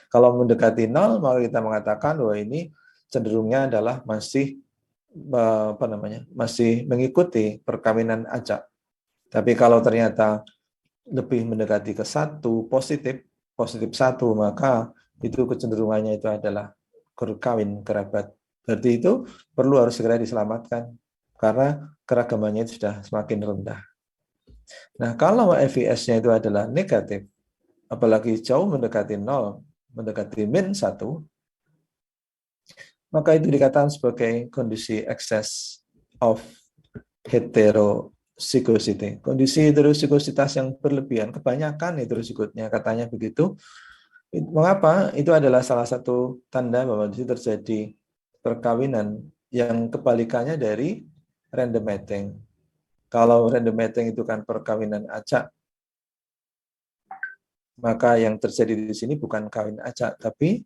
Kalau mendekati 0, maka kita mengatakan bahwa ini cenderungnya adalah masih masih mengikuti perkawinan acak. Tapi kalau ternyata lebih mendekati ke 1, positif 1, maka itu kecenderungannya itu adalah kawin kerabat Berarti itu perlu harus segera diselamatkan karena keragamannya itu sudah semakin rendah. Nah, kalau FIS-nya itu adalah negatif, apalagi jauh mendekati 0, mendekati -1, maka itu dikatakan sebagai kondisi excess of heterozygosity. Kondisi heterozygositas yang berlebihan, kebanyakan heterozygotnya katanya begitu. Mengapa? Itu adalah salah satu tanda bahwa di situ terjadi perkawinan yang kebalikannya dari random mating. Kalau random mating itu kan perkawinan acak, maka yang terjadi di sini bukan kawin acak, tapi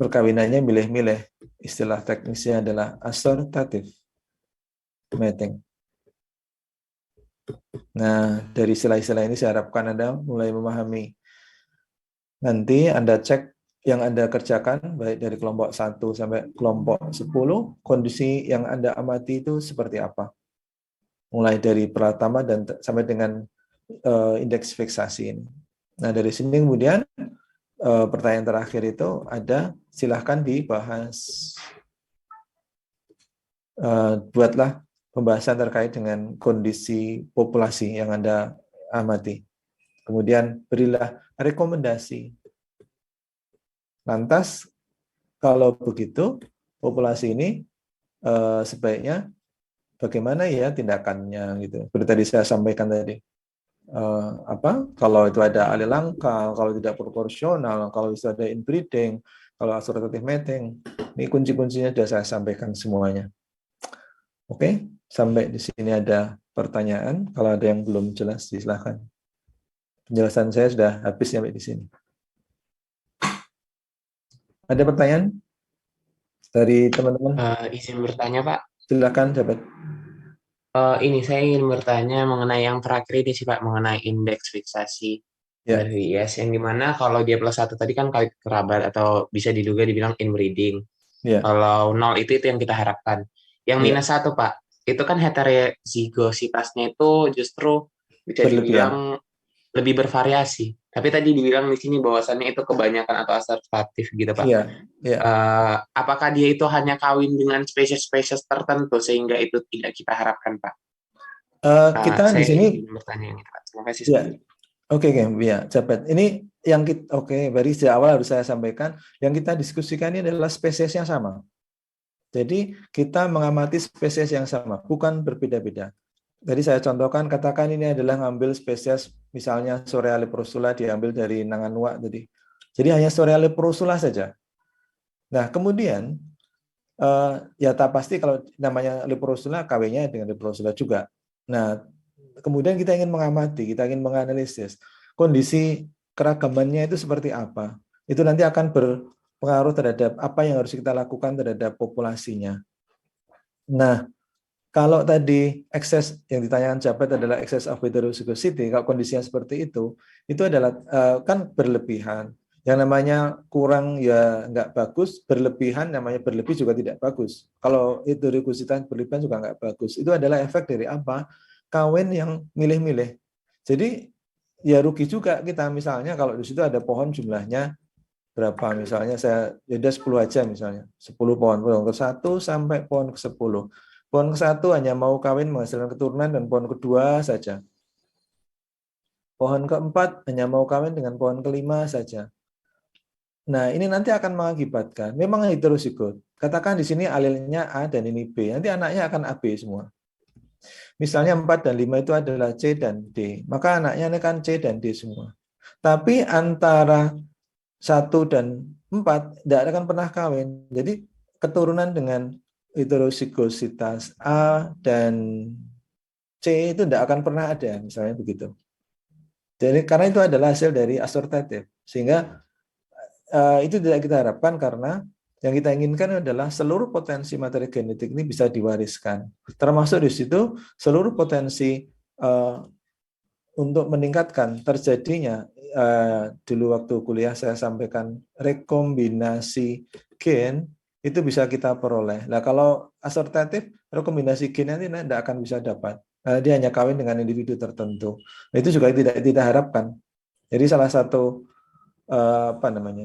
perkawinannya milih-milih. Istilah teknisnya adalah assortative mating. Nah, dari istilah-istilah ini saya harapkan Anda mulai memahami. Nanti Anda cek yang Anda kerjakan, baik dari kelompok 1 sampai kelompok 10, kondisi yang Anda amati itu seperti apa. Mulai dari Pratama dan sampai dengan indeks fiksasi ini. Nah, dari sini kemudian pertanyaan terakhir itu ada, silahkan dibahas. Buatlah pembahasan terkait dengan kondisi populasi yang Anda amati. Kemudian berilah rekomendasi. Lantas, kalau begitu, populasi ini sebaiknya bagaimana ya tindakannya gitu. Seperti tadi saya sampaikan tadi. Kalau itu ada alih langkah, kalau tidak proporsional, kalau itu ada inbreeding, kalau assortative mating, ini kunci-kuncinya sudah saya sampaikan semuanya. Oke, sampai di sini ada pertanyaan. Kalau ada yang belum jelas, silakan. Penjelasan saya sudah habis sampai di sini. Ada pertanyaan dari teman-teman? Izin bertanya, Pak. Silakan, sahabat. Ini saya ingin bertanya mengenai yang terakhir ini sih, Pak, mengenai indeks fiksasi Ya. dari IS, yang dimana kalau dia +1 tadi kan kawin kerabat atau bisa diduga dibilang inbreeding. Ya. Kalau 0 itu yang kita harapkan. Yang Ya. -1, Pak, itu kan heterozygositasnya itu justru bisa dibilang lebih bervariasi. Tapi tadi dibilang di sini bahwasannya itu kebanyakan atau assortatif gitu, Pak. Iya, iya. Apakah dia itu hanya kawin dengan spesies-spesies tertentu sehingga itu tidak kita harapkan, Pak? Kita di Saya sini ingin bertanya ini, Pak. Terima kasih. ya. Oke, ya, Jabat. Ini yang kita dari sejak awal harus saya sampaikan, yang kita diskusikan ini adalah spesies yang sama. Jadi kita mengamati spesies yang sama, bukan berbeda-beda. Tadi saya contohkan, katakan ini adalah ngambil spesies, misalnya Sorea leprosula diambil dari Nanganua tadi. Jadi hanya Sorea leprosula saja. Nah, kemudian ya tak pasti kalau namanya leprosula, kawinnya dengan leprosula juga. Nah, kemudian kita ingin mengamati, kita ingin menganalisis kondisi keragamannya itu seperti apa. Itu nanti akan berpengaruh terhadap apa yang harus kita lakukan terhadap populasinya. Nah, kalau tadi excess yang ditanyakan Jabat adalah excess of heterozygosity, kalau kondisinya seperti itu adalah kan berlebihan. Yang namanya kurang ya nggak bagus, berlebihan namanya berlebih juga tidak bagus. Kalau heterozygositas berlebihan juga nggak bagus. Itu adalah efek dari apa? Kawin yang milih-milih. Jadi ya rugi juga kita, misalnya kalau di situ ada pohon jumlahnya berapa, misalnya saya ada 10 aja, misalnya 10 pohon ke-1 sampai pohon ke-10. Pohon ke-1 hanya mau kawin menghasilkan keturunan dan pohon kedua saja. Pohon ke-4 hanya mau kawin dengan pohon ke-5 saja. Nah, ini nanti akan mengakibatkan memang heterozigot. Katakan di sini alilnya A dan ini B. Nanti anaknya akan AB semua. Misalnya 4 dan 5 itu adalah C dan D. Maka anaknya ini kan C dan D semua. Tapi antara 1 dan 4 tidak akan pernah kawin. Jadi keturunan dengan heterozygositas A dan C itu tidak akan pernah ada, misalnya begitu. Jadi karena itu adalah hasil dari assortative, sehingga itu tidak kita harapkan, karena yang kita inginkan adalah seluruh potensi materi genetik ini bisa diwariskan, termasuk di situ seluruh potensi untuk meningkatkan terjadinya dulu waktu kuliah saya sampaikan rekombinasi gen itu bisa kita peroleh. Nah, kalau assortatif, rekombinasi gen nanti tidak akan bisa dapat. Dia hanya kawin dengan individu tertentu. Nah, itu juga tidak harapkan. Jadi salah satu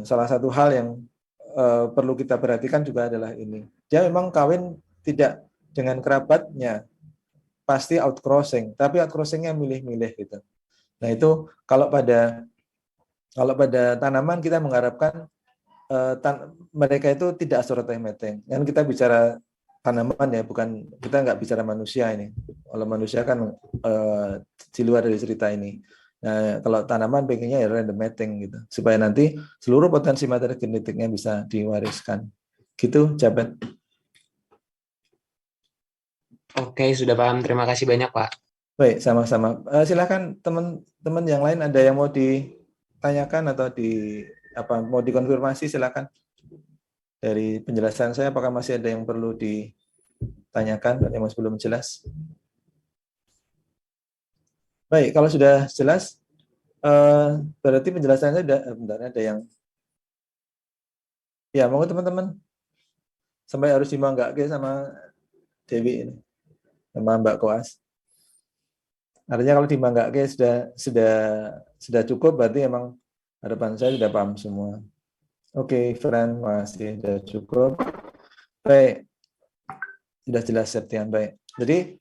salah satu hal yang perlu kita perhatikan juga adalah ini. Dia memang kawin tidak dengan kerabatnya, pasti outcrossing, tapi outcrossingnya milih-milih gitu. Nah itu kalau pada tanaman kita mengharapkan mereka itu tidak asorotai meteng. Kan kita bicara tanaman ya, bukan, kita nggak bicara manusia ini. Kalau manusia kan di luar dari cerita ini. Nah, kalau tanaman pengennya ya random mating gitu, supaya nanti seluruh potensi materi genetiknya bisa diwariskan. Gitu, Jabet. Oke, sudah paham. Terima kasih banyak, Pak. Baik, sama-sama. Silakan teman-teman yang lain, ada yang mau ditanyakan atau mau dikonfirmasi, silakan. Dari penjelasan saya, apakah masih ada yang perlu ditanyakan yang masih belum jelas? Baik, kalau sudah jelas, berarti penjelasannya bentar, ada yang, ya mau teman-teman, sampai harus dimanggake sama Dewi ini, sama Mbak Koas. Artinya kalau dimanggake sudah cukup, berarti emang harapan saya sudah paham semua. Oke, Fran, masih sudah cukup. Baik, sudah jelas Septian, baik. Jadi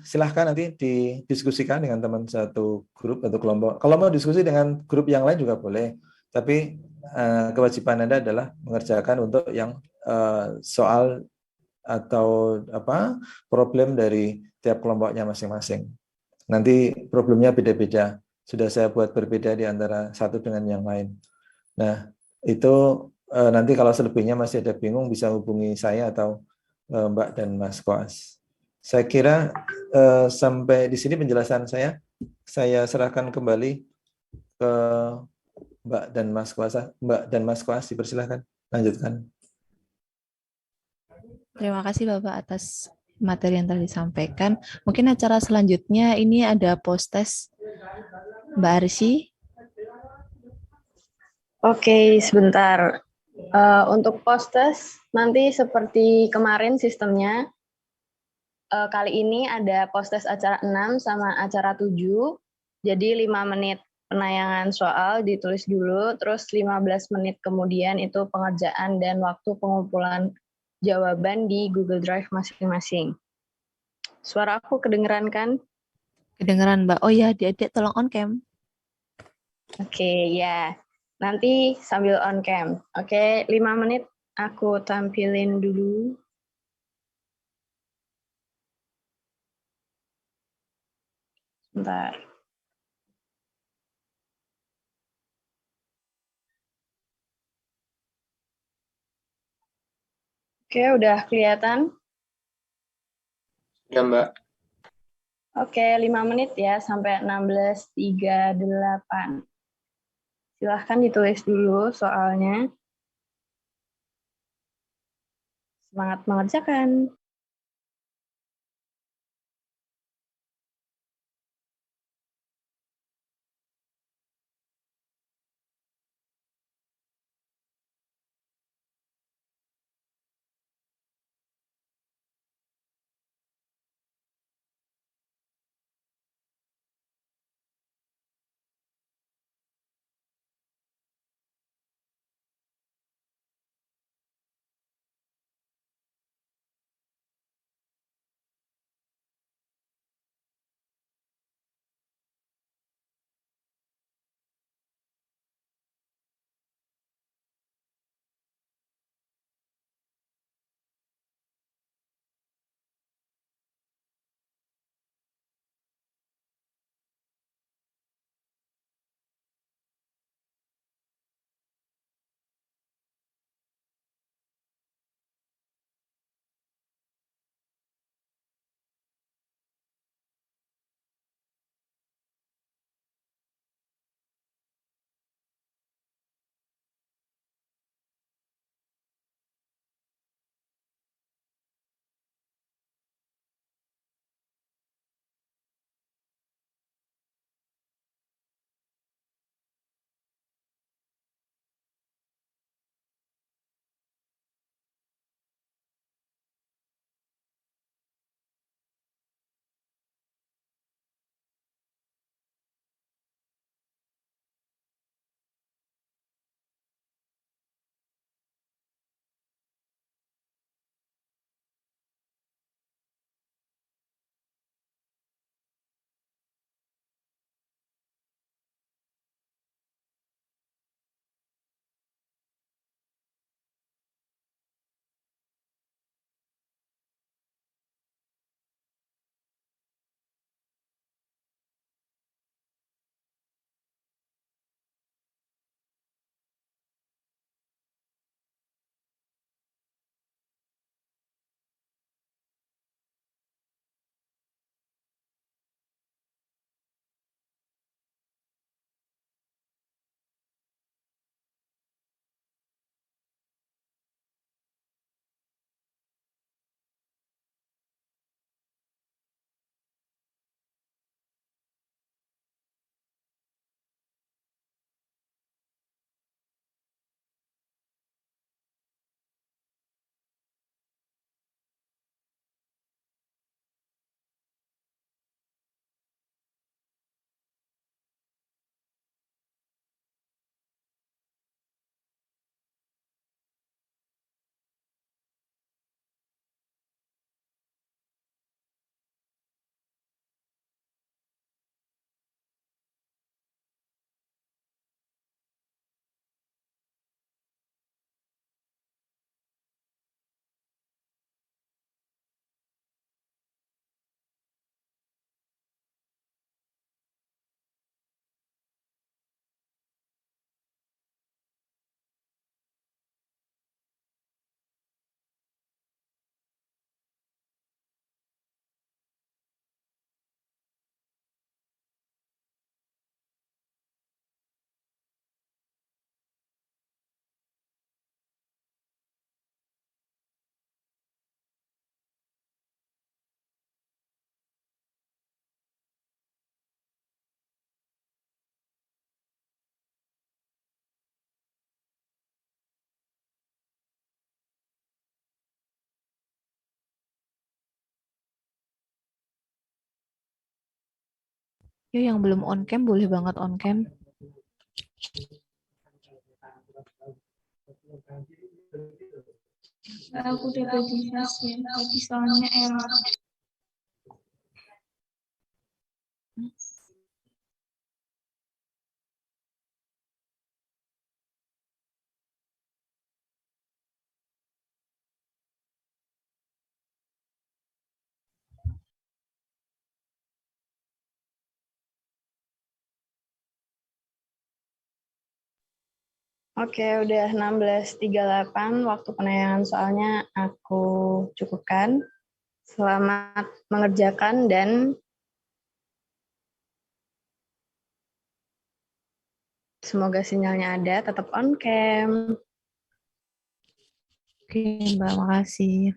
silahkan nanti didiskusikan dengan teman satu grup atau kelompok. Kalau mau diskusi dengan grup yang lain juga boleh, tapi kewajiban Anda adalah mengerjakan untuk yang soal atau problem dari tiap kelompoknya masing-masing. Nanti problemnya beda-beda. Sudah saya buat berbeda di antara satu dengan yang lain. Nah, itu nanti kalau selebihnya masih ada bingung bisa hubungi saya atau Mbak dan Mas Koas. Saya kira sampai di sini penjelasan saya. Saya serahkan kembali ke Mbak dan Mas Koas. Mbak dan Mas Koas, dipersilahkan lanjutkan. Terima kasih Bapak atas materi yang telah disampaikan. Mungkin acara selanjutnya ini ada post-test Mbak Arsy. Oke, sebentar. Untuk post-test, nanti seperti kemarin sistemnya, kali ini ada post-test acara 6 sama acara 7. Jadi 5 menit penayangan soal ditulis dulu, terus 15 menit kemudian itu pengerjaan dan waktu pengumpulan jawaban di Google Drive masing-masing. Suara aku kedengeran kan? Kedengeran Mbak. Oh ya, adik-adik tolong on cam. Oke, ya. Nanti sambil on cam. Oke, 5 menit aku tampilin dulu. Sebentar. Oke, udah kelihatan? Sudah, Mbak. Oke, 5 menit ya, sampai 16.38. Silahkan ditulis dulu soalnya. Semangat mengerjakan. Yuk yang belum on cam boleh banget on cam. Aku udah bagi flash ya, tapi soalnya error. Oke, udah 16.38 waktu penayangan soalnya aku cukupkan. Selamat mengerjakan dan semoga sinyalnya ada, tetap on cam. Oke, Mbak, makasih.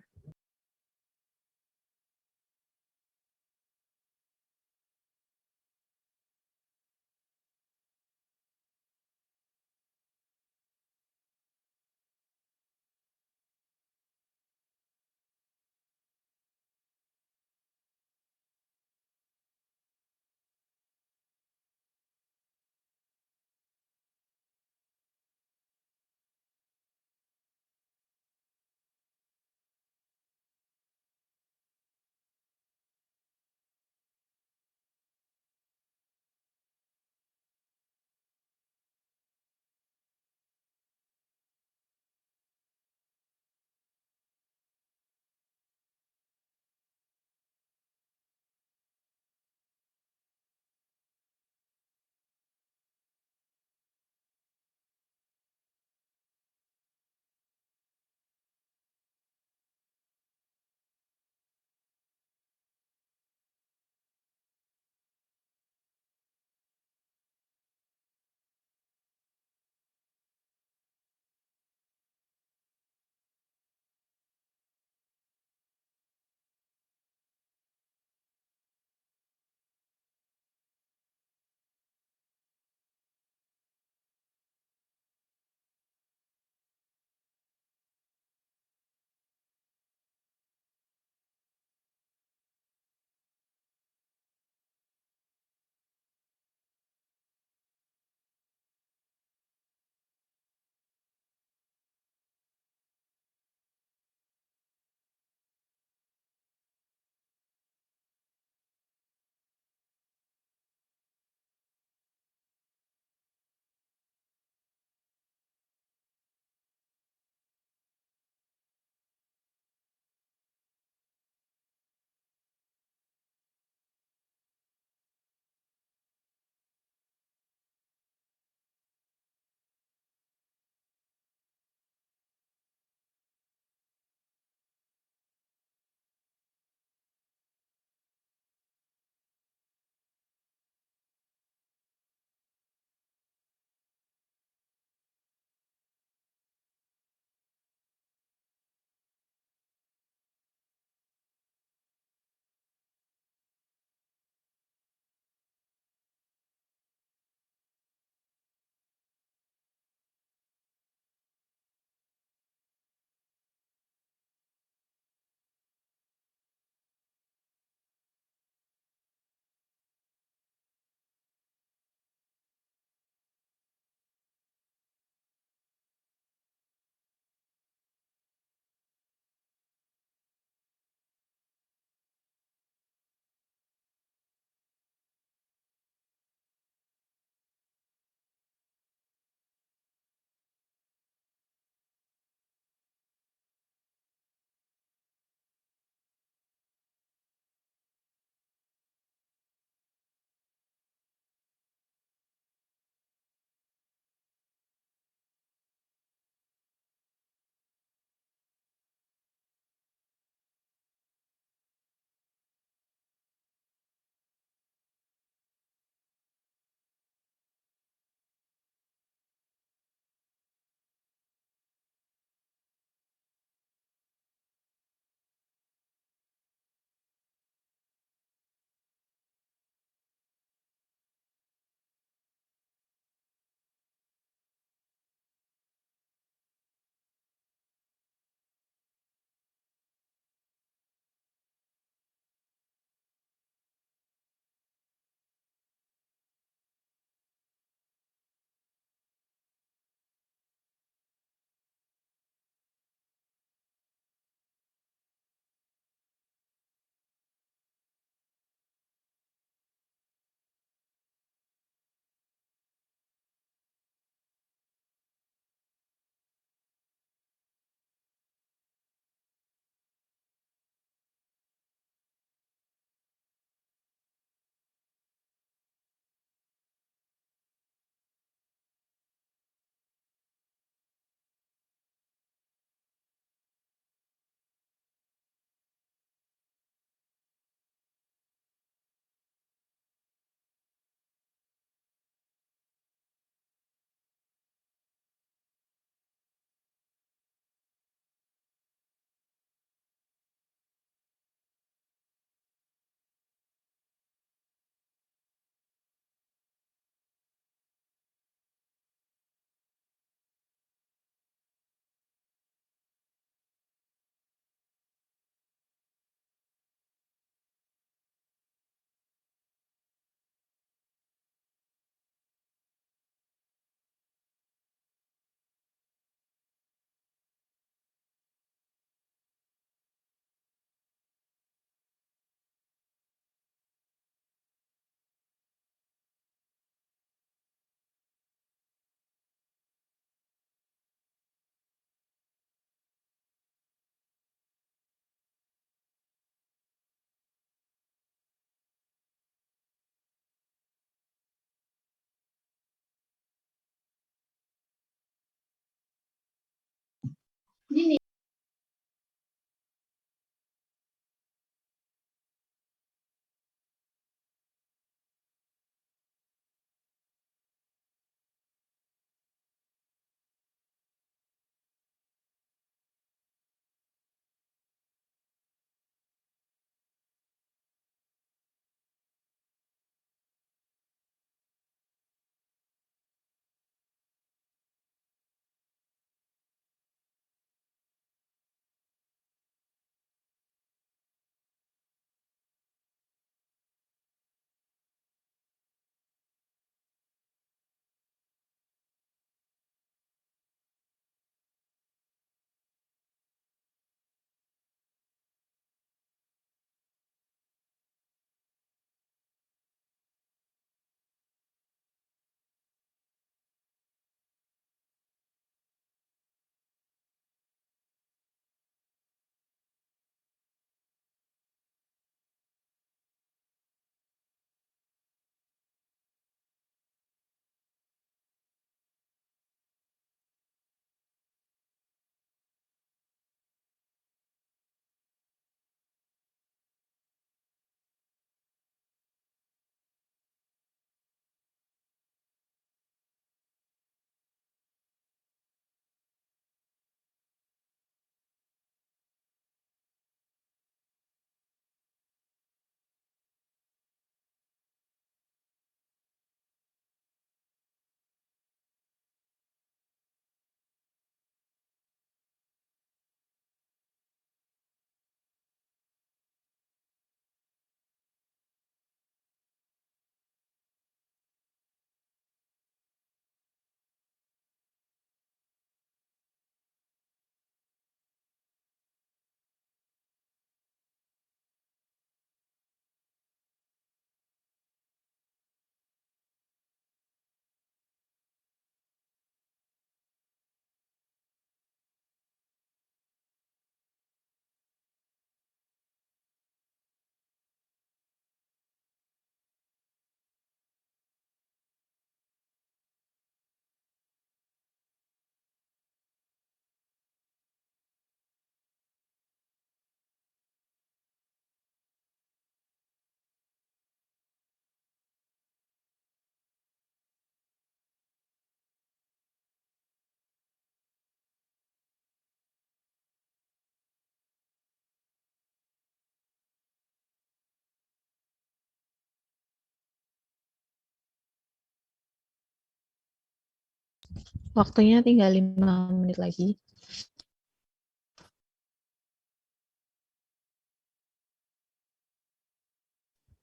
Waktunya tinggal 5 menit lagi.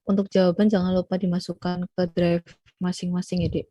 Untuk jawaban jangan lupa dimasukkan ke drive masing-masing ya, Dek.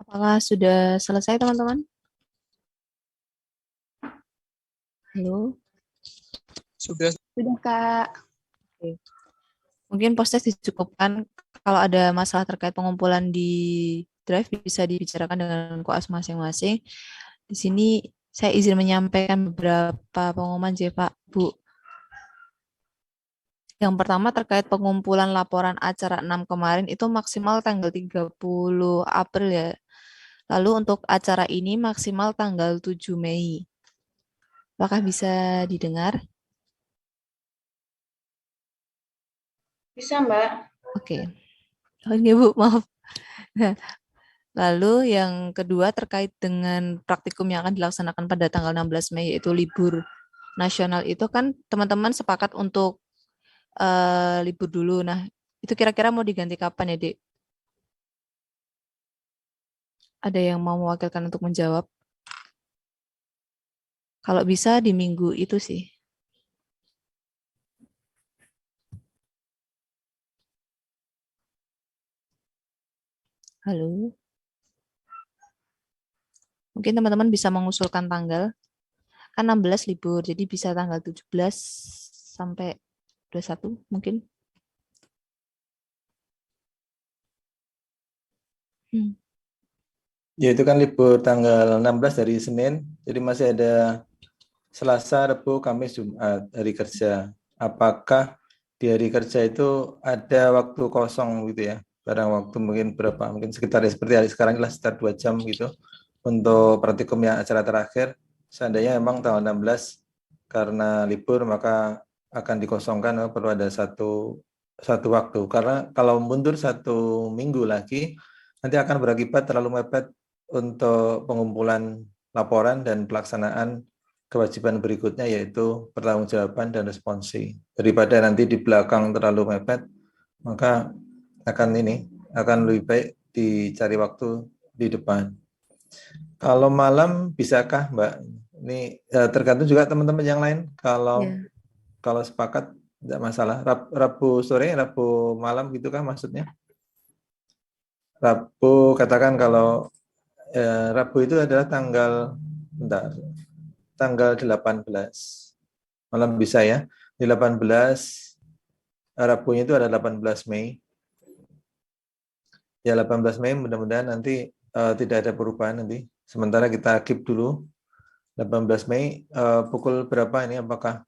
Apakah sudah selesai teman-teman? Halo? Sudah. Sudah, Kak. Oke. Mungkin post-test dicukupkan. Kalau ada masalah terkait pengumpulan di Drive bisa dibicarakan dengan koas masing-masing. Di sini saya izin menyampaikan beberapa pengumuman ya Pak, Bu. Yang pertama terkait pengumpulan laporan acara 6 kemarin itu maksimal tanggal 30 April ya. Lalu untuk acara ini maksimal tanggal 7 Mei. Apakah bisa didengar? Bisa, Mbak. Oke. Oh, ini Bu, maaf. Lalu yang kedua terkait dengan praktikum yang akan dilaksanakan pada tanggal 16 Mei yaitu libur nasional itu kan teman-teman sepakat untuk libur dulu. Nah, itu kira-kira mau diganti kapan ya, Dek? Ada yang mau mewakilkan untuk menjawab? Kalau bisa di minggu itu sih. Halo? Mungkin teman-teman bisa mengusulkan tanggal. Kan 16 libur, jadi bisa tanggal 17 sampai 21 mungkin. Ya itu kan libur tanggal 16 dari Senin, jadi masih ada Selasa, Rabu, Kamis, Jumat, hari kerja. Apakah di hari kerja itu ada waktu kosong gitu ya? Barang waktu mungkin berapa? Mungkin sekitar seperti hari sekarang lah sekitar 2 jam gitu untuk praktikum yang acara terakhir. Seandainya memang tanggal 16 karena libur maka akan dikosongkan, perlu ada satu waktu. Karena kalau mundur 1 minggu lagi nanti akan berakibat terlalu mepet untuk pengumpulan laporan dan pelaksanaan kewajiban berikutnya yaitu pertanggungjawaban dan responsi. Daripada nanti di belakang terlalu mepet, maka akan lebih baik dicari waktu di depan. Kalau malam bisakah Mbak? Ini tergantung juga teman-teman yang lain. Kalau sepakat tidak masalah. Rabu sore, Rabu malam gitu kan maksudnya? Rabu katakan kalau Rabu itu adalah tanggal 18. Malam bisa ya. Di 18 Rabunya itu ada 18 Mei. Ya 18 Mei mudah-mudahan nanti tidak ada perubahan nanti. Sementara kita keep dulu 18 Mei pukul berapa ini, apakah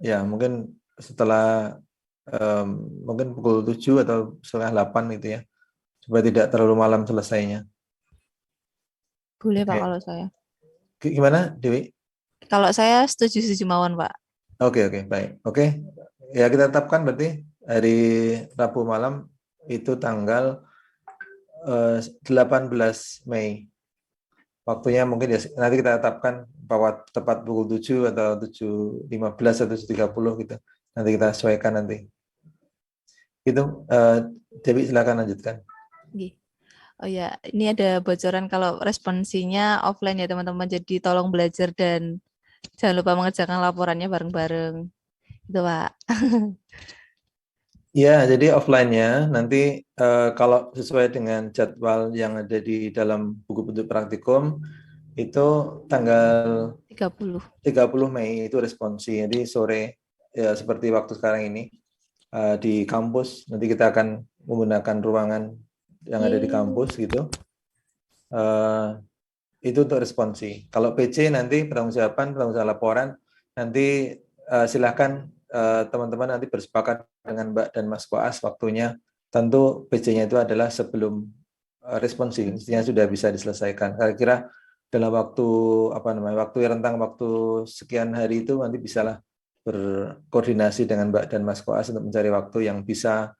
ya mungkin setelah mungkin pukul 7 atau setengah 8 gitu ya. Supaya tidak terlalu malam selesainya. Boleh Pak Oke. kalau saya. Gimana Dewi? Kalau saya setuju mawon Pak. Oke, baik. Oke. Ya kita tetapkan berarti hari Rabu malam itu tanggal 18 Mei. Waktunya mungkin ya nanti kita tetapkan bahwa tepat pukul 7 atau 7.15 atau 7.30 gitu. Nanti kita sesuaikan nanti. Gitu, Dewi silakan lanjutkan. Oh ya, ini ada bocoran kalau responsinya offline ya teman-teman. Jadi tolong belajar dan jangan lupa mengerjakan laporannya bareng-bareng. Itu Pak. Ya, jadi offline-nya nanti kalau sesuai dengan jadwal yang ada di dalam buku bentuk praktikum itu tanggal 30. 30 Mei itu responsi. Jadi sore ya seperti waktu sekarang ini di kampus nanti kita akan menggunakan ruangan yang ada di kampus gitu. Itu untuk responsi. Kalau PC nanti pertanggungjawaban laporan nanti silakan teman-teman nanti bersepakat dengan Mbak dan Mas Koas waktunya. Tentu PC-nya itu adalah sebelum responsi, mestinya sudah bisa diselesaikan. Kira-kira dalam waktu rentang waktu sekian hari itu nanti bisalah berkoordinasi dengan Mbak dan Mas Koas untuk mencari waktu yang bisa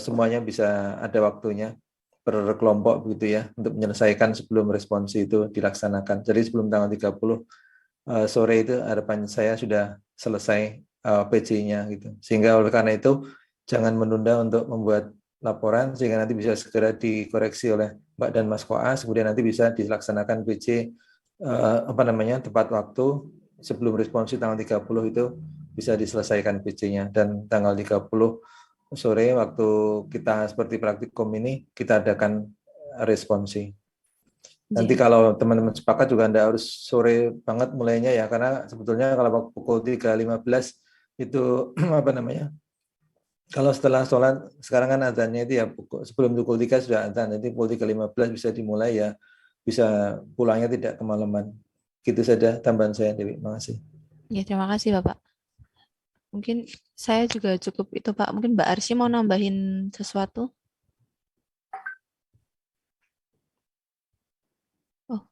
semuanya bisa ada waktunya per kelompok begitu ya untuk menyelesaikan sebelum responsi itu dilaksanakan. Jadi sebelum tanggal 30 sore itu harapan saya sudah selesai PC-nya gitu. Sehingga oleh karena itu jangan menunda untuk membuat laporan sehingga nanti bisa segera dikoreksi oleh Mbak dan Mas Koas, kemudian nanti bisa dilaksanakan PC tepat waktu sebelum responsi tanggal 30 itu bisa diselesaikan PC-nya dan tanggal 30 sore waktu kita seperti praktikum ini kita adakan responsi. Nanti Iya. kalau teman-teman sepakat juga Anda harus sore banget mulainya ya, karena sebetulnya kalau pukul 3.15 itu apa namanya? Kalau setelah sholat, sekarang kan azannya itu ya sebelum pukul 3 sudah azan, jadi pukul 3.15 bisa dimulai ya, bisa pulangnya tidak kemalaman. Gitu saja tambahan saya, Dewi. Makasih. Ya, terima kasih Bapak. Mungkin saya juga cukup itu Pak. Mungkin Mbak Arsy mau nambahin sesuatu? Oh,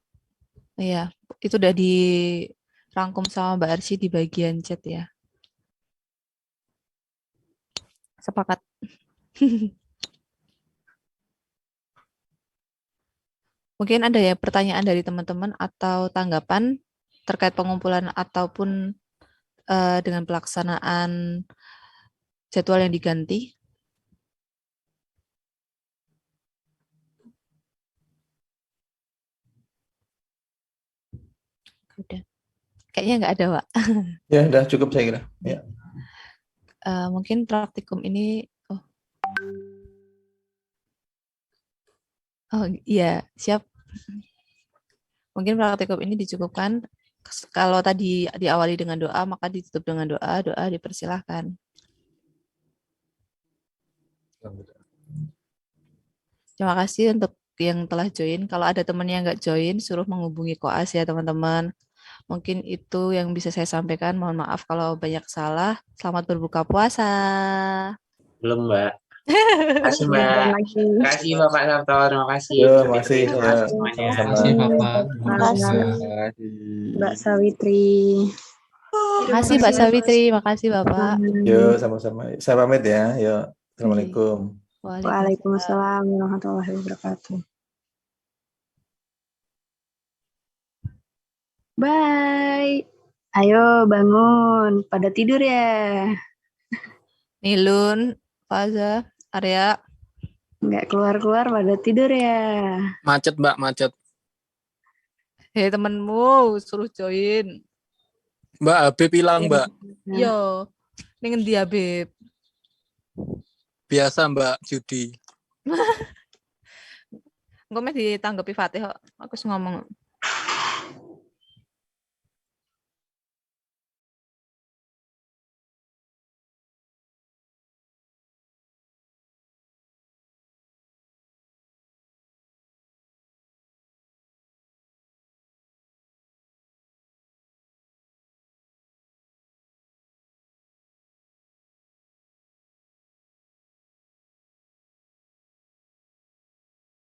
iya. Itu udah dirangkum sama Mbak Arsy di bagian chat ya. Sepakat. Mungkin ada ya pertanyaan dari teman-teman atau tanggapan terkait pengumpulan ataupun dengan pelaksanaan jadwal yang diganti. Udah. Kayaknya nggak ada, Pak. Ya, udah cukup saya kira. Ya. Mungkin praktikum ini, oh iya, siap. Mungkin praktikum ini dicukupkan. Kalau tadi diawali dengan doa, maka ditutup dengan doa. Doa dipersilahkan. Terima kasih untuk yang telah join. Kalau ada teman yang nggak join, suruh menghubungi koas ya teman-teman. Mungkin itu yang bisa saya sampaikan. Mohon maaf kalau banyak salah. Selamat berbuka puasa. Belum, Mbak. Terima kasih, Mbak. Terima kasih, Bapak Sabto. Terima kasih, Yo, Bu makasih. Fitri. Terima Ya, kasih semuanya. Terima sama-sama. kasih Bapak. Terima kasih Mbak Sawitri. Terima kasih Mbak Sawitri. Terima kasih Bapak. Yo, sama-sama. Saya pamit ya. Yo, Assalamualaikum. Waalaikumsalam warahmatullahi wabarakatuh. Bye. Ayo bangun. Pada tidur ya? Nilun, Faza, Arya. Nggak keluar-keluar pada tidur ya? Macet, Mbak, macet. Hei temenmu, suruh join. Mbak, Habib hilang, Mbak. Yo, ningen dia, Beb. Biasa, Mbak, judi. Engko meh ditanggapi Fatih kok. Aku ngomong.